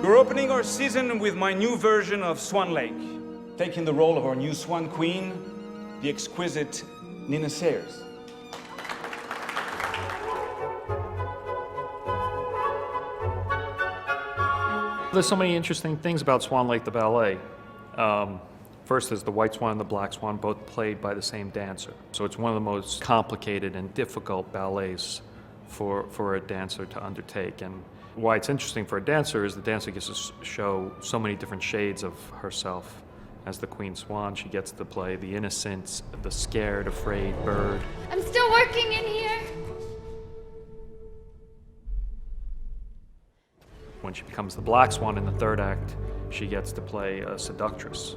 We're opening our season with my new version of Swan Lake, taking the role of our new Swan Queen, the exquisite Nina Sayers. There's so many interesting things about Swan Lake the ballet. First, there's the white swan and the black swan, both played by the same dancer. So it's one of the most complicated and difficult ballets for a dancer to undertake. And why it's interesting for a dancer is the dancer gets to show so many different shades of herself. As the Queen Swan, she gets to play the innocent, the scared, afraid bird. I'm still working in here. When she becomes the Black Swan in the third act, she gets to play a seductress.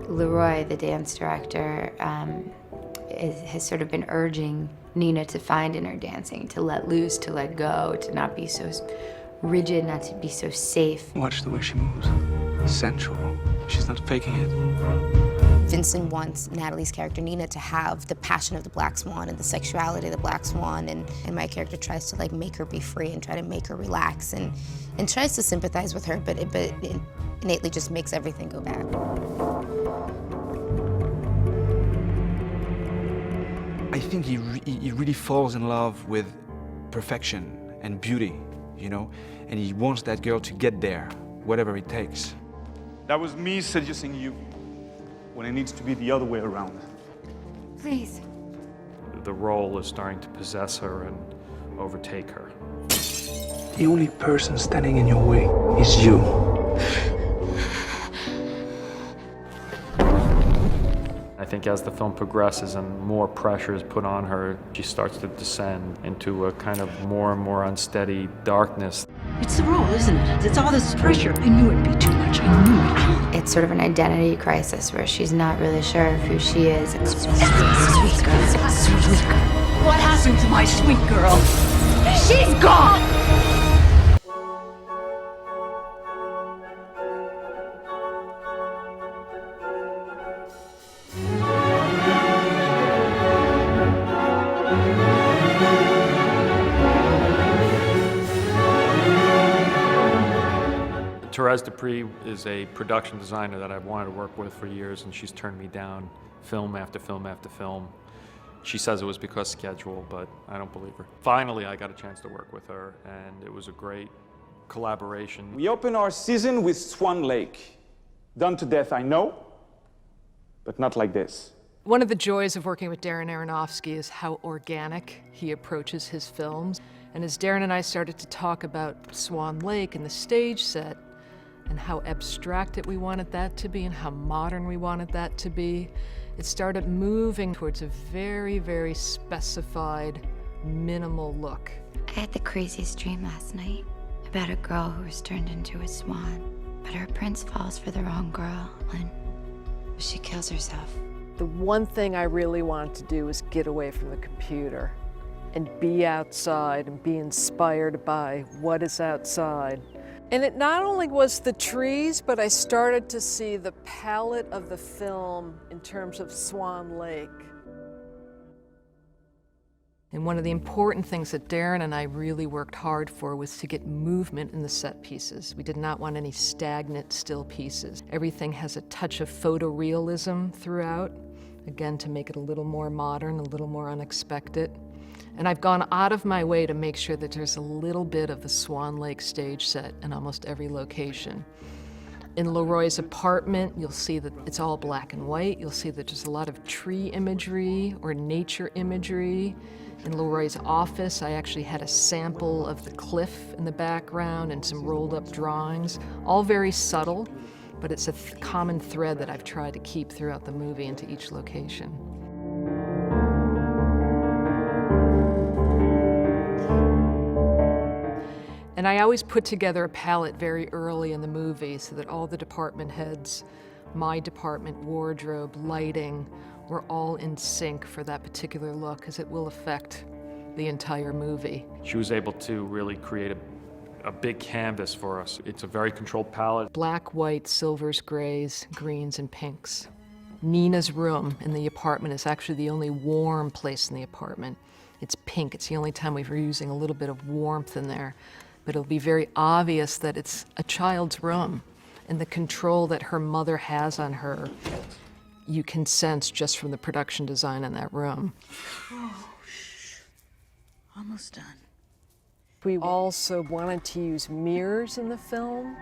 Leroy, the dance director, has sort of been urging Nina to find in her dancing, to let loose, to let go, to not be so rigid, not to be so safe. Watch the way she moves. Sensual. She's not faking it. Vincent wants Natalie's character Nina to have the passion of the Black Swan and the sexuality of the Black Swan, and my character tries to like make her be free and try to make her relax and tries to sympathize with her, but it innately just makes everything go bad. I think he really falls in love with perfection and beauty, you know, and he wants that girl to get there, whatever it takes. That was me seducing you when it needs to be the other way around. Please. The role is starting to possess her and overtake her. The only person standing in your way is you. I think as the film progresses and more pressure is put on her, she starts to descend into a kind of more and more unsteady darkness. It's the role, isn't it? It's all this pressure. I knew it'd be too much. I knew it. It's sort of an identity crisis where she's not really sure of who she is. Sweet girl. Sweet girl. What happened to my sweet girl? She's gone! Therese Dupree is a production designer that I've wanted to work with for years, and she's turned me down film after film after film. She says it was because schedule, but I don't believe her. Finally, I got a chance to work with her, and it was a great collaboration. We open our season with Swan Lake. Done to death, I know, but not like this. One of the joys of working with Darrena Aronofski is how organic he approaches his films. And as Darren and I started to talk about Swan Lake and the stage set, and how abstract we wanted that to be and how modern we wanted that to be, it started moving towards a very, very specified, minimal look. I had the craziest dream last night about a girl who was turned into a swan, but her prince falls for the wrong girl and she kills herself. The one thing I really wanted to do was get away from the computer and be outside and be inspired by what is outside. And it not only was the trees, but I started to see the palette of the film in terms of Swan Lake. And one of the important things that Darren and I really worked hard for was to get movement in the set pieces. We did not want any stagnant still pieces. Everything has a touch of photorealism throughout, again, to make it a little more modern, a little more unexpected. And I've gone out of my way to make sure that there's a little bit of the Swan Lake stage set in almost every location. In Leroy's apartment, you'll see that it's all black and white. You'll see that there's a lot of tree imagery or nature imagery. In Leroy's office, I actually had a sample of the cliff in the background and some rolled up drawings, all very subtle, but it's a common thread that I've tried to keep throughout the movie into each location. And I always put together a palette very early in the movie so that all the department heads, my department, wardrobe, lighting, were all in sync for that particular look, because it will affect the entire movie. She was able to really create a big canvas for us. It's a very controlled palette. Black, white, silvers, grays, greens, and pinks. Nina's room in the apartment is actually the only warm place in the apartment. It's pink. It's the only time we're using a little bit of warmth in there. But it'll be very obvious that it's a child's room, and the control that her mother has on her, you can sense just from the production design in that room. Oh, shh. Almost done. We also wanted to use mirrors in the film.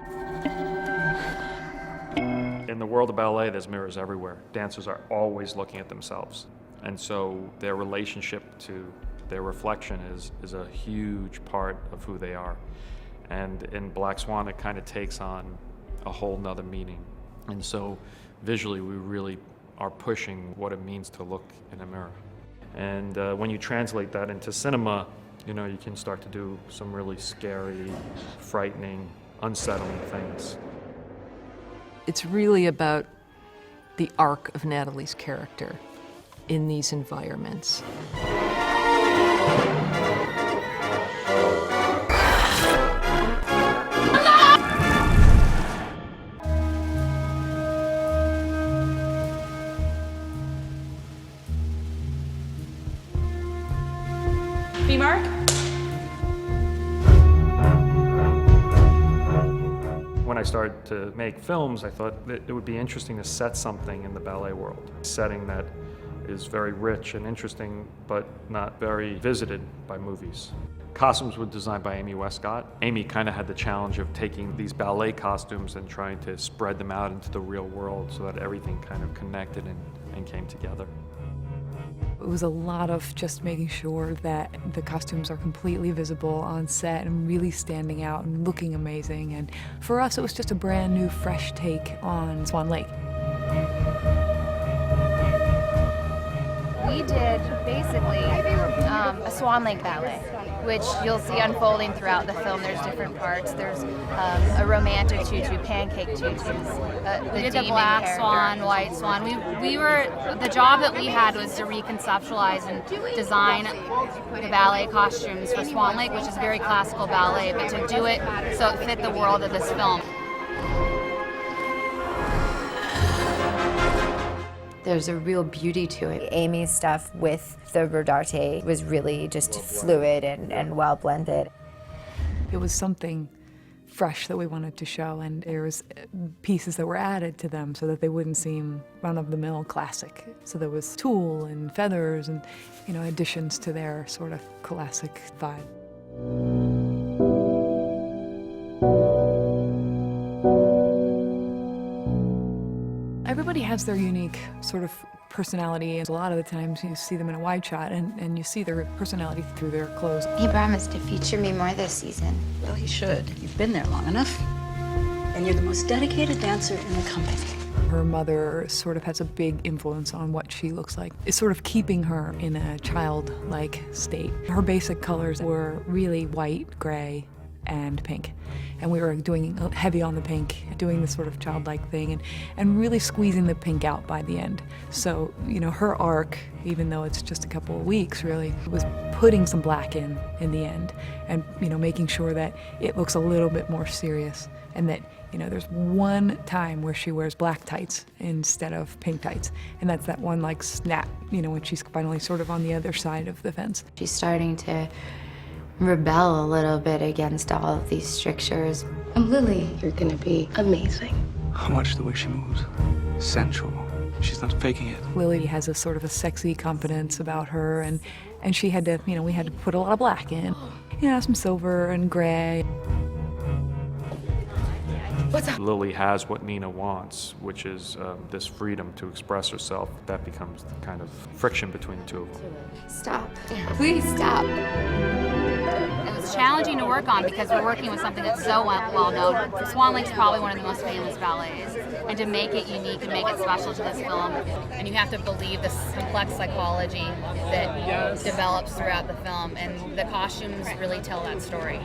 In the world of ballet, there's mirrors everywhere. Dancers are always looking at themselves. And so their relationship to their reflection is a huge part of who they are. And in Black Swan, it kind of takes on a whole nother meaning. And so visually, we really are pushing what it means to look in a mirror. And when you translate that into cinema, you know, you can start to do some really scary, frightening, unsettling things. It's really about the arc of Natalie's character in these environments. B-Mark? When I started to make films, I thought that it would be interesting to set something in the ballet world. A setting that is very rich and interesting, but not very visited by movies. Costumes were designed by Amy Westcott. Amy kind of had the challenge of taking these ballet costumes and trying to spread them out into the real world so that everything kind of connected and came together. It was a lot of just making sure that the costumes are completely visible on set and really standing out and looking amazing. And for us, it was just a brand new, fresh take on Swan Lake. We did basically a Swan Lake ballet, which you'll see unfolding throughout the film. There's different parts. There's a romantic tutu, pancake tutus. We did the black swan, white swan. The job that we had was to reconceptualize and design the ballet costumes for Swan Lake, which is very classical ballet, but to do it so it fit the world of this film. There's a real beauty to it. Amy's stuff with the Rodarte was really just fluid and well blended. It was something fresh that we wanted to show, and there was pieces that were added to them so that they wouldn't seem run-of-the-mill classic. So there was tulle and feathers and, you know, additions to their sort of classic vibe. Everybody has their unique sort of personality, and a lot of the times you see them in a wide shot and you see their personality through their clothes. He promised to feature me more this season. Well, he should. You've been there long enough. And you're the most dedicated dancer in the company. Her mother sort of has a big influence on what she looks like. It's sort of keeping her in a childlike state. Her basic colors were really white, gray, and pink. And we were doing heavy on the pink, doing this sort of childlike thing, and really squeezing the pink out by the end. So, you know, her arc, even though it's just a couple of weeks really, was putting some black in the end, and, you know, making sure that it looks a little bit more serious, and that, you know, there's one time where she wears black tights instead of pink tights, and that's that one, like, snap, you know, when she's finally sort of on the other side of the fence. She's starting to rebel a little bit against all of these strictures. And Lily, you're gonna be amazing. I watch the way she moves. Sensual. She's not faking it. Lily has a sort of a sexy confidence about her, and she had to, you know, we had to put a lot of black in. Yeah, some silver and gray. What's up? Lily has what Nina wants, which is this freedom to express herself. That becomes the kind of friction between the two of them. Stop. Please stop. It was challenging to work on because we're working with something that's so well known. Swan Lake's probably one of the most famous ballets, and to make it unique and make it special to this film, and you have to believe this complex psychology that develops throughout the film, and the costumes really tell that story.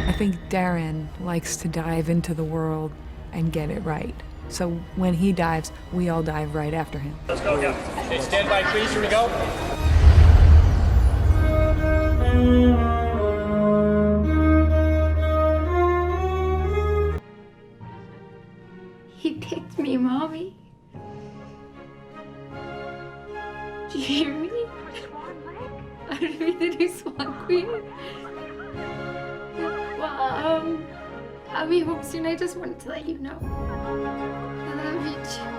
I think Darren likes to dive into the world and get it right. So when he dives, we all dive right after him. Let's go, yeah. Okay, stand by, please. Here we go. He picked me, Mommy. Do you hear me? I'm gonna be the new Swan Queen. Well, I'll be home soon. I just wanted to let you know. I love you too.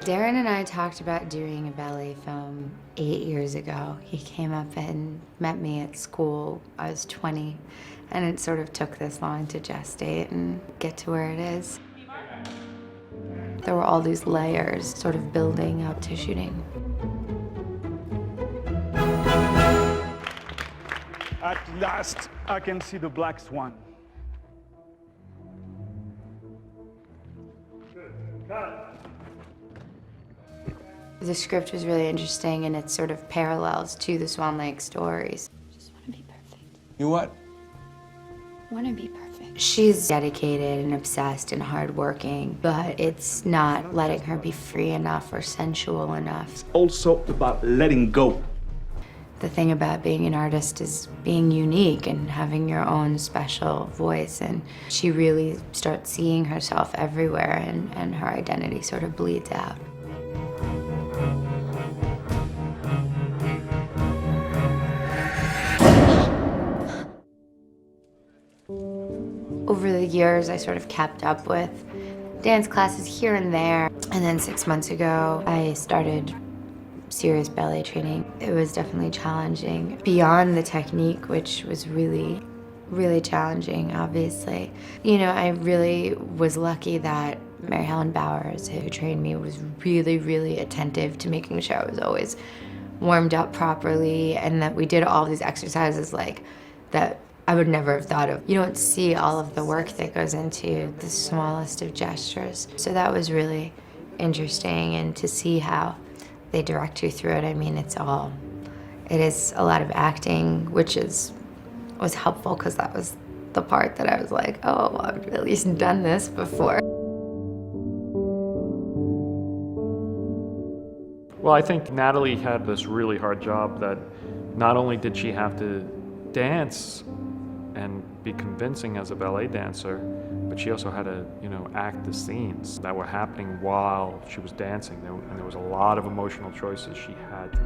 Darren and I talked about doing a ballet film 8 years ago. He came up and met me at school. I was 20, and it sort of took this long to gestate and get to where it is. There were all these layers sort of building up to shooting. At last, I can see the black swan. Good. Cut. The script was really interesting, and it sort of parallels to the Swan Lake stories. Just want to be perfect. You what? Want to be perfect. She's dedicated and obsessed and hardworking, but it's not letting her be free enough or sensual enough. Also about letting go. The thing about being an artist is being unique and having your own special voice, and she really starts seeing herself everywhere, and her identity sort of bleeds out. Over the years, I sort of kept up with dance classes here and there. And then 6 months ago, I started serious ballet training. It was definitely challenging beyond the technique, which was really, really challenging, obviously. You know, I really was lucky that Mary Helen Bowers, who trained me, was really, really attentive to making sure I was always warmed up properly, and that we did all these exercises like that I would never have thought of. You don't see all of the work that goes into the smallest of gestures. So that was really interesting, and to see how they direct you through it. I mean, it is a lot of acting, which was helpful, because that was the part that I was like, oh, I've at least done this before. Well, I think Natalie had this really hard job that not only did she have to dance and be convincing as a ballet dancer, but she also had to, act the scenes that were happening while she was dancing. And there was a lot of emotional choices she had to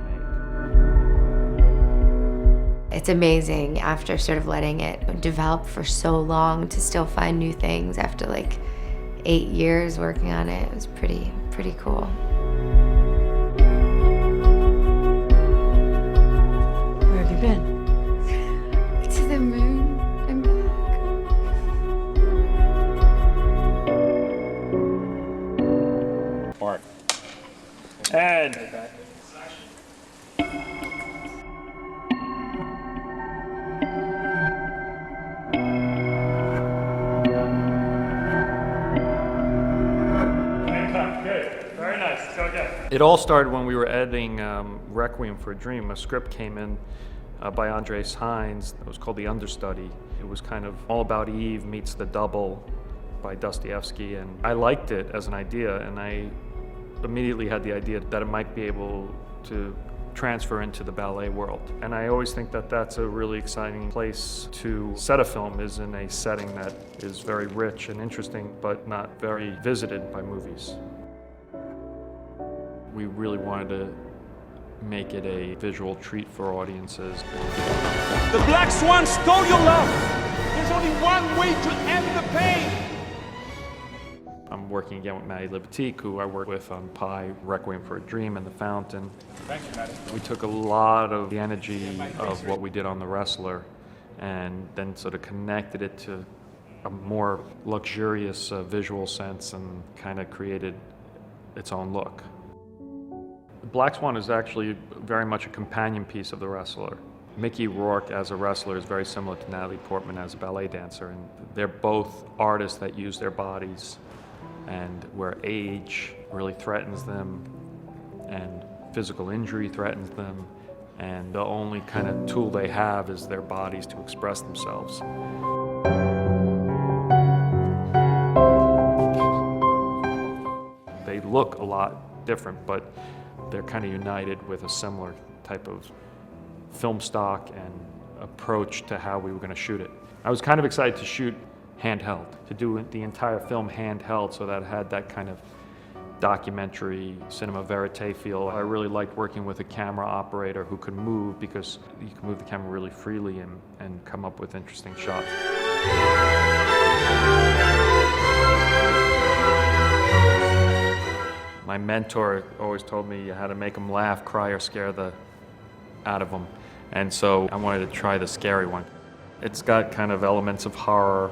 make. It's amazing, after sort of letting it develop for so long, to still find new things after like 8 years working on it. It was pretty cool. Where have you been? To the moon and back. Art. And good. Very nice. Let's go again. It all started when we were editing Requiem for a Dream. A script came in by Andres Hines. It was called The Understudy. It was kind of all about Eve meets The Double by Dostoevsky, and I liked it as an idea, and I immediately had the idea that it might be able to transfer into the ballet world. And I always think that that's a really exciting place to set a film, is in a setting that is very rich and interesting, but not very visited by movies. We really wanted to make it a visual treat for audiences. The black swan stole your love. There's only one way to end the pain. I'm working again with Maddie Libatique, who I worked with on Pi, Requiem for a Dream, and The Fountain. Thank you, Maddie. We took a lot of the energy of what we did on The Wrestler and then sort of connected it to a more luxurious visual sense and kind of created its own look. Black Swan is actually very much a companion piece of The Wrestler. Mickey Rourke as a wrestler is very similar to Natalie Portman as a ballet dancer, and they're both artists that use their bodies, and where age really threatens them and physical injury threatens them, and the only kind of tool they have is their bodies to express themselves. They look a lot different, but they're kind of united with a similar type of film stock and approach to how we were going to shoot it. I was kind of excited to shoot handheld, to do the entire film handheld, so that it had that kind of documentary, cinema verite feel. I really liked working with a camera operator who could move, because you can move the camera really freely and come up with interesting shots. My mentor always told me how to make them laugh, cry, or scare the out of them. And so I wanted to try the scary one. It's got kind of elements of horror,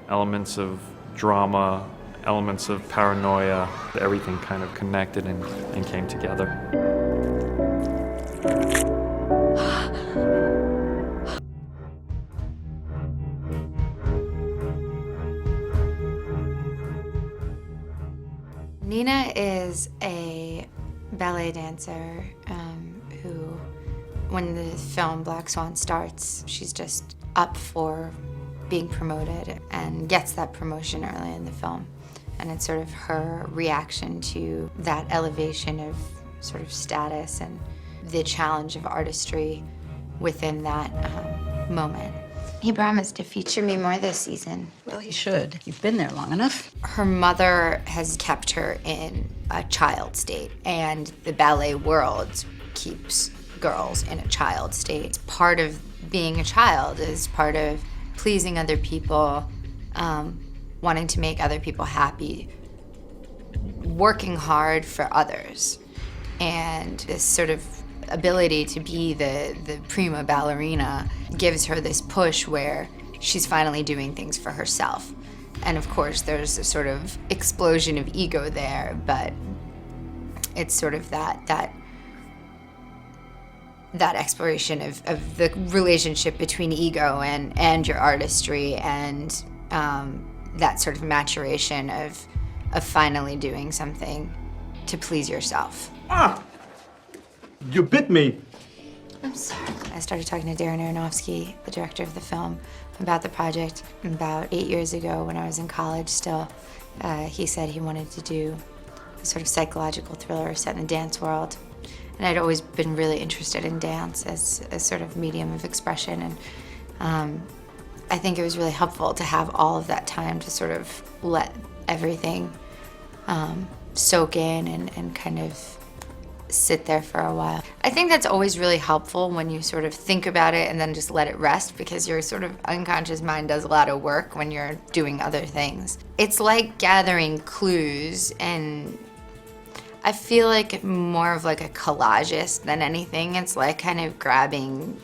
elements of drama, elements of paranoia. Everything kind of connected and came together. Nina is a ballet dancer who, when the film Black Swan starts, she's just up for being promoted and gets that promotion early in the film. And it's sort of her reaction to that elevation of sort of status and the challenge of artistry within that moment. He promised to feature me more this season. Well, he should. You've been there long enough. Her mother has kept her in a child state, and the ballet world keeps girls in a child state. Part of being a child is part of pleasing other people, wanting to make other people happy, working hard for others, and this sort of ability to be the prima ballerina gives her this push where she's finally doing things for herself. And of course there's a sort of explosion of ego there, but it's sort of that exploration of the relationship between ego and your artistry, and that sort of maturation of finally doing something to please yourself. Ah! You bit me! I'm sorry. I started talking to Darrena Aronofski, the director of the film, about the project about 8 years ago when I was in college still. He said he wanted to do a sort of psychological thriller set in the dance world. And I'd always been really interested in dance as a sort of medium of expression. And I think it was really helpful to have all of that time to sort of let everything soak in and kind of sit there for a while. I think that's always really helpful when you sort of think about it and then just let it rest, because your sort of unconscious mind does a lot of work when you're doing other things. It's like gathering clues, and I feel like more of like a collagist than anything. It's like kind of grabbing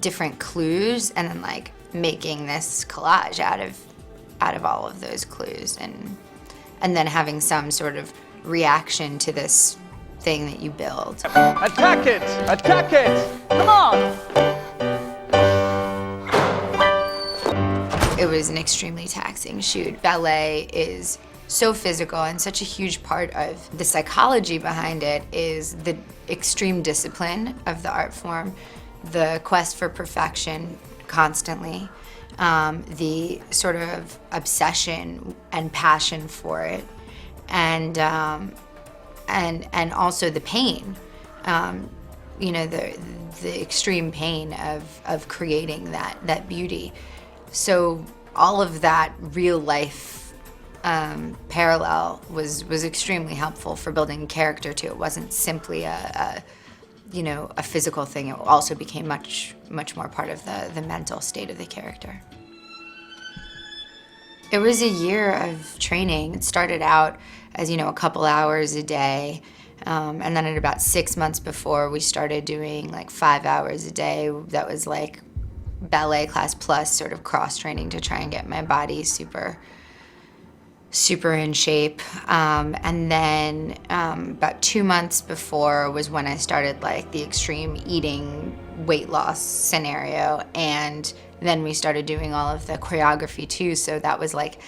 different clues and then like making this collage out of all of those clues, and then having some sort of reaction to this thing that you build. Attack it! Attack it! Come on! It was an extremely taxing shoot. Ballet is so physical, and such a huge part of the psychology behind it is the extreme discipline of the art form, the quest for perfection constantly, the sort of obsession and passion for it, and also the pain, you know, the extreme pain of creating that beauty. So all of that real life parallel was extremely helpful for building character too. It wasn't simply a physical thing. It also became much more part of the mental state of the character. It was a year of training. It started out as, a couple hours a day. And then at about 6 months before, we started doing like 5 hours a day. That was like ballet class plus sort of cross training to try and get my body super in shape. And then about 2 months before was when I started like the extreme eating weight loss scenario. And then we started doing all of the choreography too. So that was like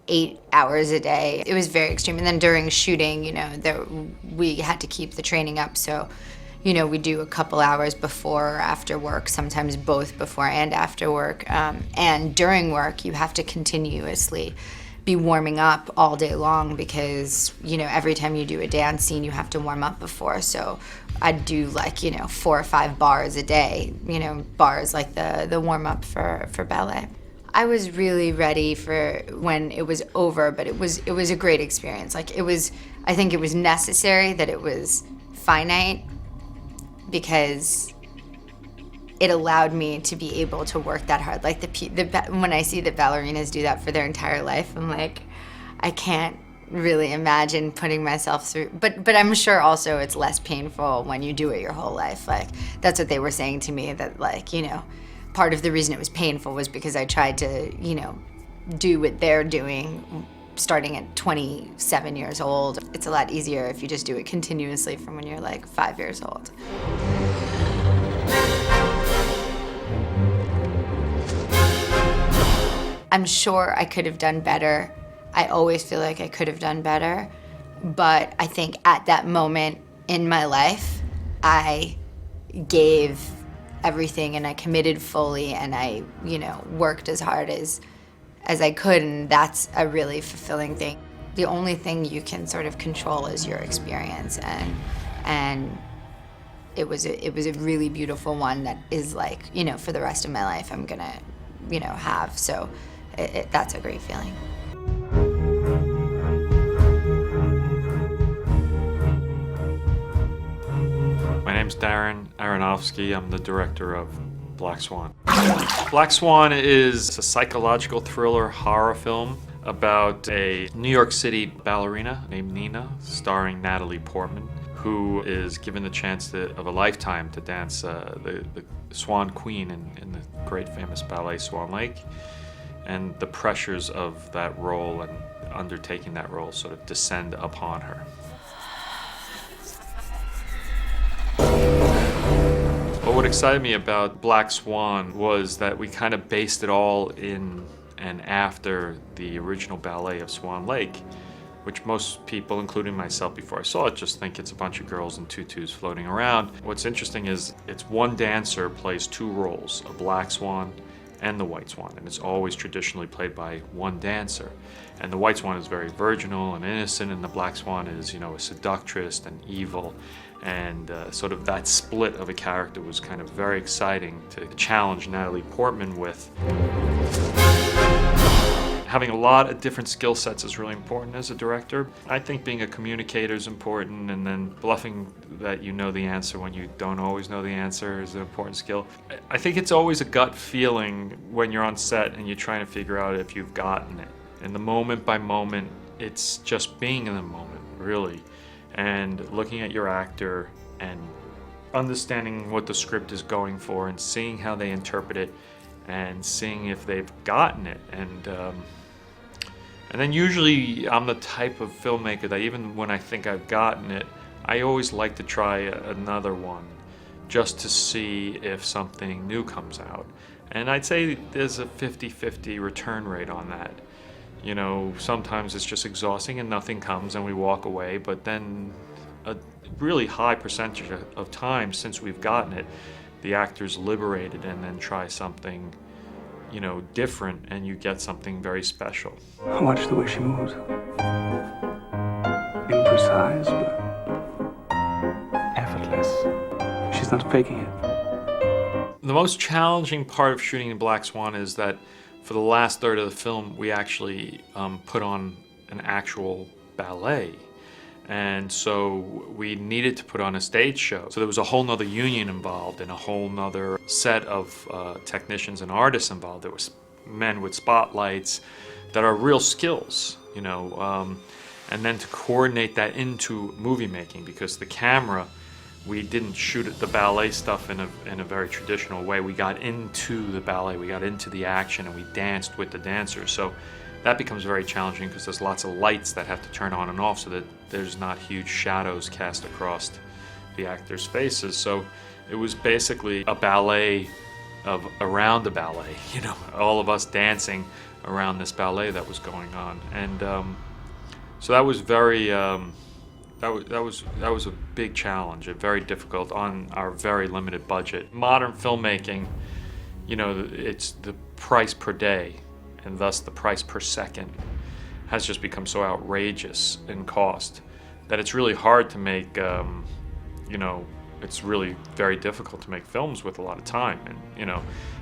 8 hours a day. It was very extreme. And then during shooting, we had to keep the training up. So, we do a couple hours before or after work, sometimes both before and after work. And during work, you have to continuously be warming up all day long because, every time you do a dance scene, you have to warm up before. So I'd do like, 4 or 5 bars a day, bars like the warm up for ballet. I was really ready for when it was over, but it was a great experience. Like I think it was necessary that it was finite because it allowed me to be able to work that hard. Like when I see that ballerinas do that for their entire life, I'm like, I can't really imagine putting myself through, but I'm sure also it's less painful when you do it your whole life. Like, that's what they were saying to me, that like, you know, part of the reason it was painful was because I tried to, you know, do what they're doing starting at 27 years old. It's a lot easier if you just do it continuously from when you're like 5 years old. I'm sure I could have done better. I always feel like I could have done better, but I think at that moment in my life, I gave everything and I committed fully and I, you know, worked as hard as I could, and that's a really fulfilling thing. The only thing you can sort of control is your experience, and it was a really beautiful one that is like, you know, for the rest of my life I'm gonna, you know, have. So that's a great feeling. My name's Darrena Aronofski. I'm the director of Black Swan. Black Swan is a psychological thriller horror film about a New York City ballerina named Nina, starring Natalie Portman, who is given the chance of a lifetime to dance the Swan Queen in the great famous ballet Swan Lake. And the pressures of that role and undertaking that role sort of descend upon her. But what excited me about Black Swan was that we kind of based it all in and after the original ballet of Swan Lake, which most people, including myself before I saw it, just think it's a bunch of girls in tutus floating around. What's interesting is it's one dancer plays two roles, a black swan and the white swan, and it's always traditionally played by one dancer. And the white swan is very virginal and innocent, and the black swan is, you know, a seductress and evil. And sort of that split of a character was kind of very exciting to challenge Natalie Portman with. Having a lot of different skill sets is really important as a director. I think being a communicator is important, and then bluffing that you know the answer when you don't always know the answer is an important skill. I think it's always a gut feeling when you're on set and you're trying to figure out if you've gotten it. And the moment by moment, it's just being in the moment, really. And looking at your actor and understanding what the script is going for and seeing how they interpret it and seeing if they've gotten it. And then usually I'm the type of filmmaker that even when I think I've gotten it, I always like to try another one just to see if something new comes out. And I'd say there's a 50-50 return rate on that. You know, sometimes it's just exhausting and nothing comes and we walk away, but then a really high percentage of times since we've gotten it, the actor's liberated and then try something, you know, different, and you get something very special. Watch the way she moves. Imprecise, but effortless. She's not faking it. The most challenging part of shooting in Black Swan is that for the last third of the film, we actually put on an actual ballet. And so we needed to put on a stage show. So there was a whole nother union involved and a whole nother set of technicians and artists involved. There was men with spotlights that are real skills, you know. And then to coordinate that into movie making, because the camera, we didn't shoot the ballet stuff in a very traditional way. We got into the ballet, we got into the action, and we danced with the dancers. So that becomes very challenging because there's lots of lights that have to turn on and off so that there's not huge shadows cast across the actors' faces. So it was basically a ballet around the ballet, you know, all of us dancing around this ballet that was going on. And so that was very, that was a big challenge, very difficult on our very limited budget. Modern filmmaking, you know, it's the price per day, and thus the price per second has just become so outrageous in cost that it's really hard to make, you know, it's really very difficult to make films with a lot of time. And, you know,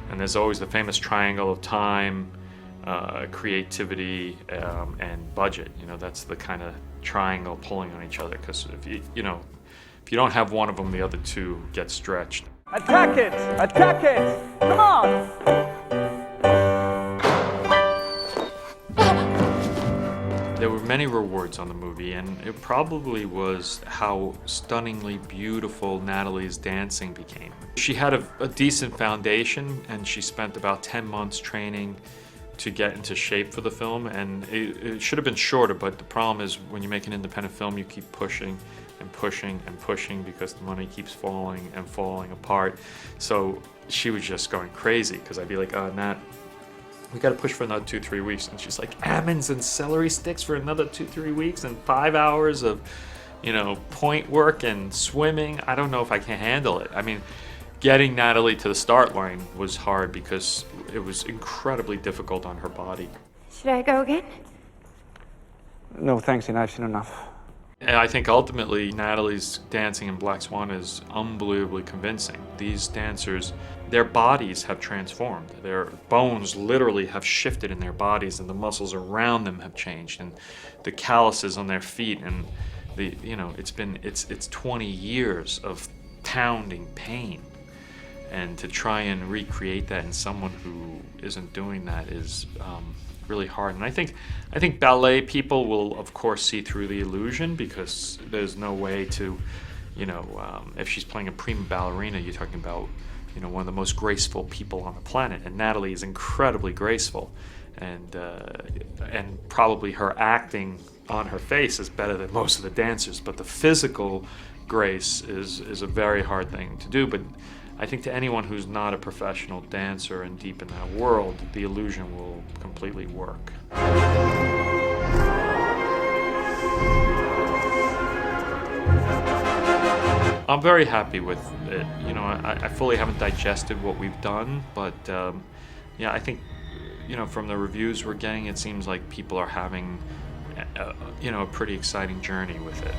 and there's always the famous triangle of time, creativity, and budget. You know, that's the kind of triangle pulling on each other, because if you know, if you don't have one of them, the other two get stretched. Attack it! Attack it! Come on! There were many rewards on the movie, and it probably was how stunningly beautiful Natalie's dancing became. She had a decent foundation, and she spent about 10 months training to get into shape for the film, and it should have been shorter, but the problem is when you make an independent film, you keep pushing and pushing and pushing because the money keeps falling and falling apart. So she was just going crazy because I'd be like, Nat, we gotta push for another 2-3 weeks. And she's like, almonds and celery sticks for another 2-3 weeks and 5 hours of, you know, point work and swimming. I don't know if I can handle it. I mean, getting Natalie to the start line was hard because it was incredibly difficult on her body. Should I go again? No, thanks, I've seen enough. And I think ultimately Natalie's dancing in Black Swan is unbelievably convincing. These dancers, their bodies have transformed. Their bones literally have shifted in their bodies, and the muscles around them have changed, and the calluses on their feet, and the, you know, it's 20 years of pounding pain. And to try and recreate that in someone who isn't doing that is really hard. And I think ballet people will of course see through the illusion, because there's no way to, you know, if she's playing a prima ballerina, you're talking about, you know, one of the most graceful people on the planet, and Natalie is incredibly graceful, and probably her acting on her face is better than most of the dancers, but the physical grace is a very hard thing to do. But I think to anyone who's not a professional dancer and deep in that world, the illusion will completely work. I'm very happy with it. You know, I fully haven't digested what we've done, but yeah, I think, you know, from the reviews we're getting, it seems like people are having, you know, a pretty exciting journey with it.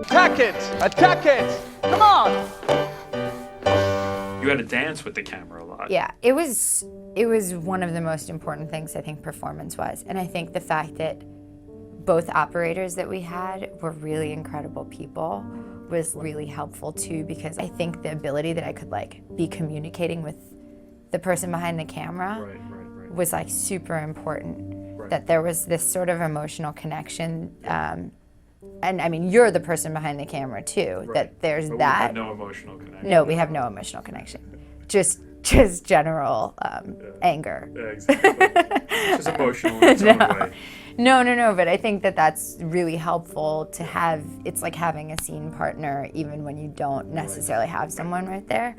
Attack it! Attack it! Come on! You had to dance with the camera a lot. Yeah, it was one of the most important things, I think, performance-wise. And I think the fact that both operators that we had were really incredible people was really helpful too, because I think the ability that I could like be communicating with the person behind the camera was like super important. That there was this sort of emotional connection. And I mean, you're the person behind the camera too, that there's but that. We have no emotional connection. No, we have no emotional connection. Just general anger. Yeah, exactly. Just emotional in its own way. No, but I think that that's really helpful to have. It's like having a scene partner even when you don't necessarily have someone right there.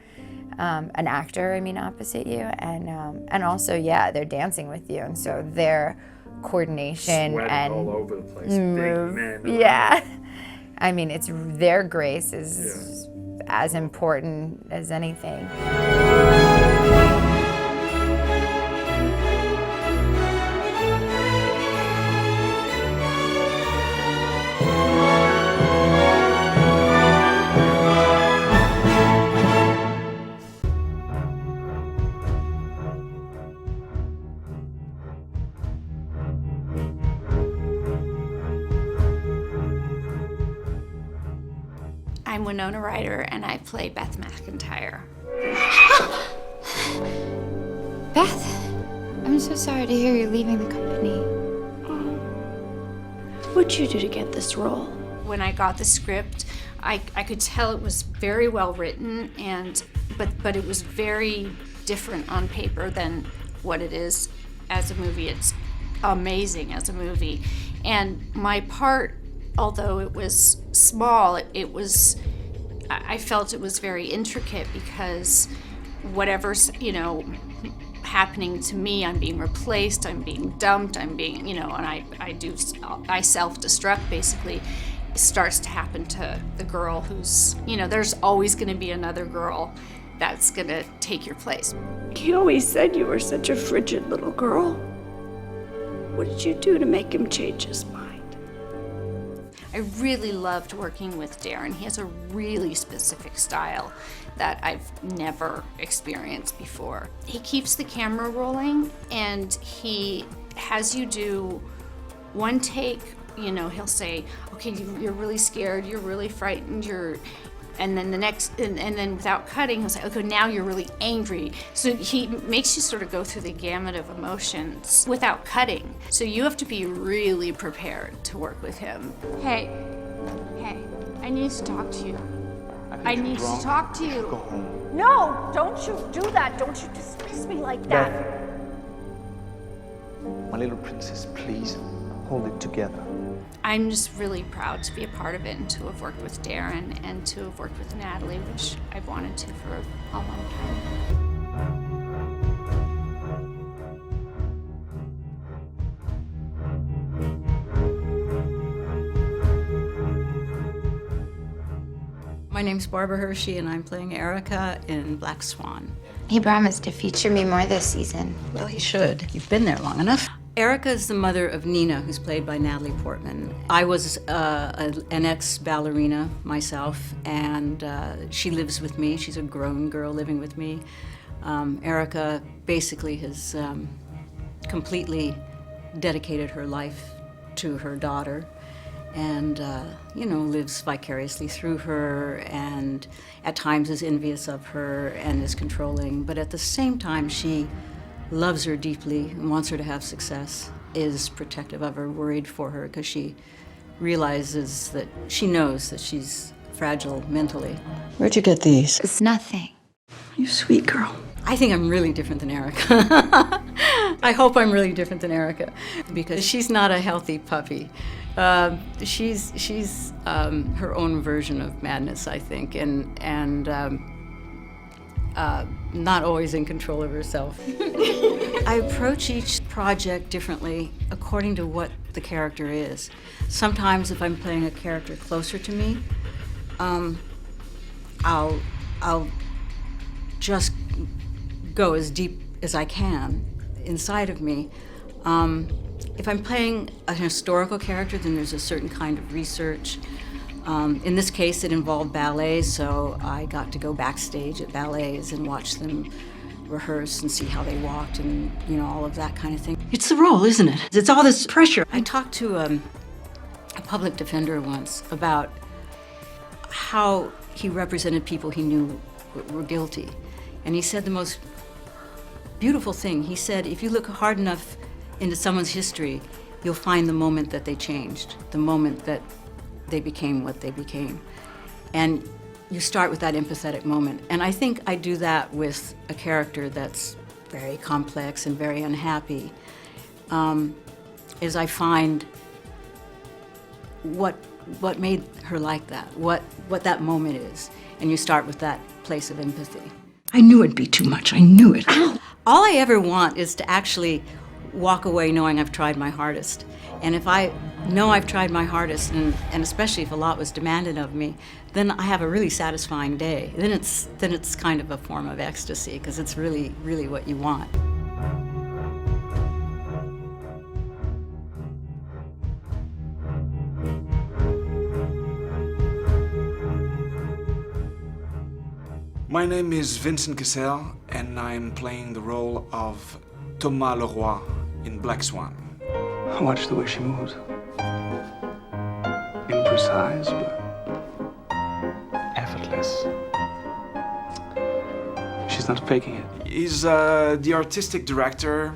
An actor, I mean, opposite you. And also, yeah, they're dancing with you. And so their coordination Sweating and all over the place. move. Big men. Yeah. I mean, it's their grace is as important as anything. I'm Winona Ryder, and I play Beth McIntyre. Beth, I'm so sorry to hear you're leaving the company. What'd you do to get this role? When I got the script, I could tell it was very well written, but it was very different on paper than what it is as a movie. It's amazing as a movie. And my part, although it was small, I felt it was very intricate, because whatever's, you know, happening to me, I'm being replaced, I'm being dumped, I'm being, you know, and I self-destruct basically, starts to happen to the girl who's, you know, there's always gonna be another girl that's gonna take your place. He always said you were such a frigid little girl. What did you do to make him change his mind? I really loved working with Darren. He has a really specific style that I've never experienced before. He keeps the camera rolling, and he has you do one take. You know, he'll say, okay, you're really scared, you're really frightened, you're And then and then without cutting, he'll say, okay, now you're really angry. So he makes you sort of go through the gamut of emotions without cutting. So you have to be really prepared to work with him. Hey, I need to talk to you. I need to talk to you. Go home. No, don't you do that. Don't you dismiss me like that. My little princess, please hold it together. I'm just really proud to be a part of it and to have worked with Darren and to have worked with Natalie, which I've wanted to for a long time. My name's Barbara Hershey and I'm playing Erica in Black Swan. He promised to feature me more this season. Well, he should. You've been there long enough. Erica is the mother of Nina, who's played by Natalie Portman. I was an ex-ballerina myself, and she lives with me. She's a grown girl living with me. Erica basically has completely dedicated her life to her daughter and, you know, lives vicariously through her and at times is envious of her and is controlling. But at the same time, she loves her deeply and wants her to have success, is protective of her, worried for her, because she realizes that she knows that she's fragile mentally. Where'd you get these? It's nothing. You sweet girl. I think I'm really different than Erica. I hope I'm really different than Erica, because she's not a healthy puppy. She's her own version of madness, I think, and not always in control of herself. I approach each project differently according to what the character is. Sometimes if I'm playing a character closer to me, I'll just go as deep as I can inside of me. If I'm playing a historical character, then there's a certain kind of research. In this case, it involved ballet, so I got to go backstage at ballets and watch them rehearse and see how they walked and, you know, all of that kind of thing. It's the role, isn't it? It's all this pressure. I talked to a public defender once about how he represented people he knew were guilty. And he said the most beautiful thing. He said, if you look hard enough into someone's history, you'll find the moment that they changed, the moment that they became what they became. And you start with that empathetic moment. And I think I do that with a character that's very complex and very unhappy, is I find what made her like that, what that moment is. And you start with that place of empathy. I knew it'd be too much, I knew it. All I ever want is to actually walk away knowing I've tried my hardest. And if I know I've tried my hardest, and especially if a lot was demanded of me, then I have a really satisfying day. Then it's kind of a form of ecstasy, because it's really, really what you want. My name is Vincent Cassel, and I'm playing the role of Thomas Leroy in Black Swan. Watch the way she moves. Imprecise, but effortless. She's not faking it. He's the artistic director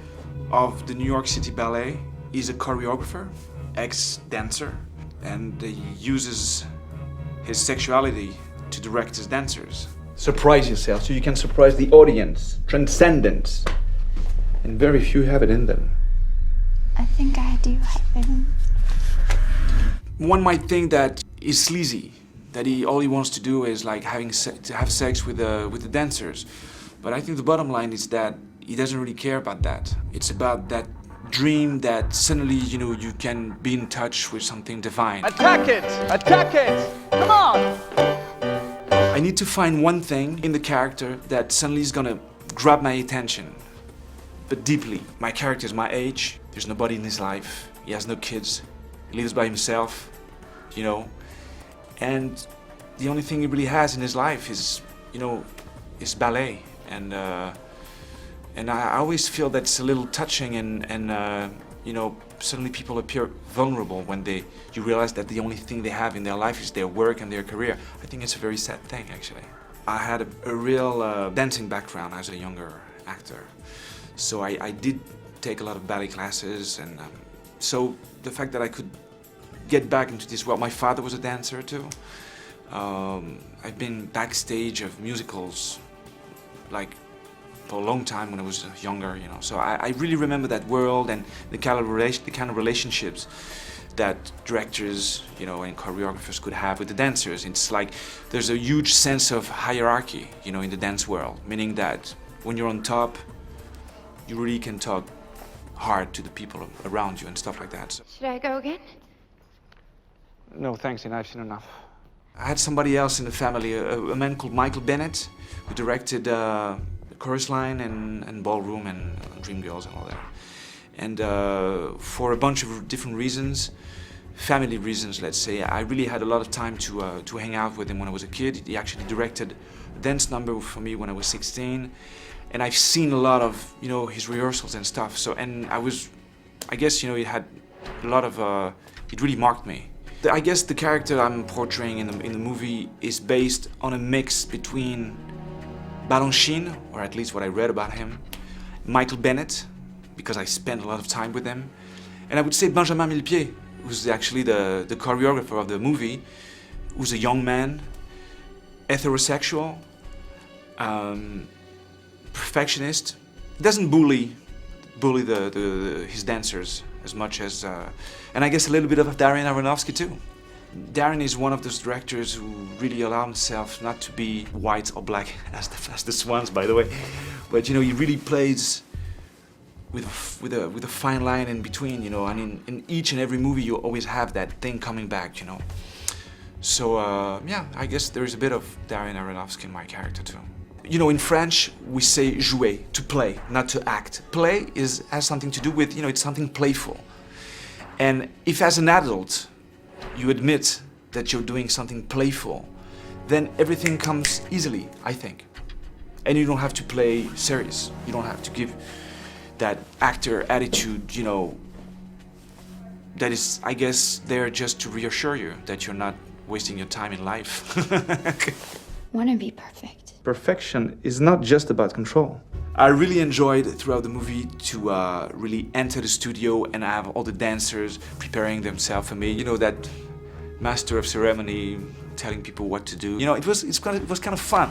of the New York City Ballet. He's a choreographer, ex-dancer, and he uses his sexuality to direct his dancers. Surprise yourself so you can surprise the audience. Transcendence. And very few have it in them. I think I do have it. One might think that he's sleazy, that all he wants to do is like to have sex with the dancers. But I think the bottom line is that he doesn't really care about that. It's about that dream that suddenly, you know, you can be in touch with something divine. Attack it! Attack it! Come on! I need to find one thing in the character that suddenly is gonna grab my attention, but deeply. My character is my age, there's nobody in his life, he has no kids, he lives by himself, you know, and the only thing he really has in his life is, you know, is ballet. And I always feel that's a little touching and you know, suddenly people appear vulnerable when you realize that the only thing they have in their life is their work and their career. I think it's a very sad thing, actually. I had a real dancing background as a younger actor. So I did take a lot of ballet classes, and so the fact that I could get back into this world, my father was a dancer too. I've been backstage of musicals, like, for a long time when I was younger, you know. So I really remember that world and the kind of relationships that directors, you know, and choreographers could have with the dancers. It's like there's a huge sense of hierarchy, you know, in the dance world, meaning that when you're on top, you really can talk hard to the people around you and stuff like that. So. Should I go again? No, thanks, I've seen enough. I had somebody else in the family, a man called Michael Bennett, who directed Chorus Line and Ballroom and Dreamgirls and all that. And for a bunch of different reasons, family reasons, let's say, I really had a lot of time to hang out with him when I was a kid. He actually directed a dance number for me when I was 16. And I've seen a lot of, you know, his rehearsals and stuff. So, and I guess, you know, he had a lot of, it really marked me. I guess the character I'm portraying in the movie is based on a mix between Balanchine, or at least what I read about him, Michael Bennett, because I spent a lot of time with him, and I would say Benjamin Millepied, who's actually the choreographer of the movie, who's a young man, heterosexual, perfectionist. He doesn't bully his dancers as much as, and I guess a little bit of Darrena Aronofski too. Darren is one of those directors who really allow himself not to be white or black as the Swans, by the way, but you know, he really plays with a fine line in between, you know. I mean, in each and every movie you always have that thing coming back, you know. So yeah, I guess there's a bit of Darrena Aronofski in my character too. You know, in French we say jouer, to play, not to act. Play has something to do with, you know, it's something playful. And if as an adult you admit that you're doing something playful, then everything comes easily, I think. And you don't have to play serious. You don't have to give that actor attitude, you know, that is, I guess, there just to reassure you that you're not wasting your time in life. Want to be perfect. Perfection is not just about control. I really enjoyed throughout the movie to really enter the studio and have all the dancers preparing themselves for me. You know, that master of ceremony telling people what to do. You know, it was kind of fun.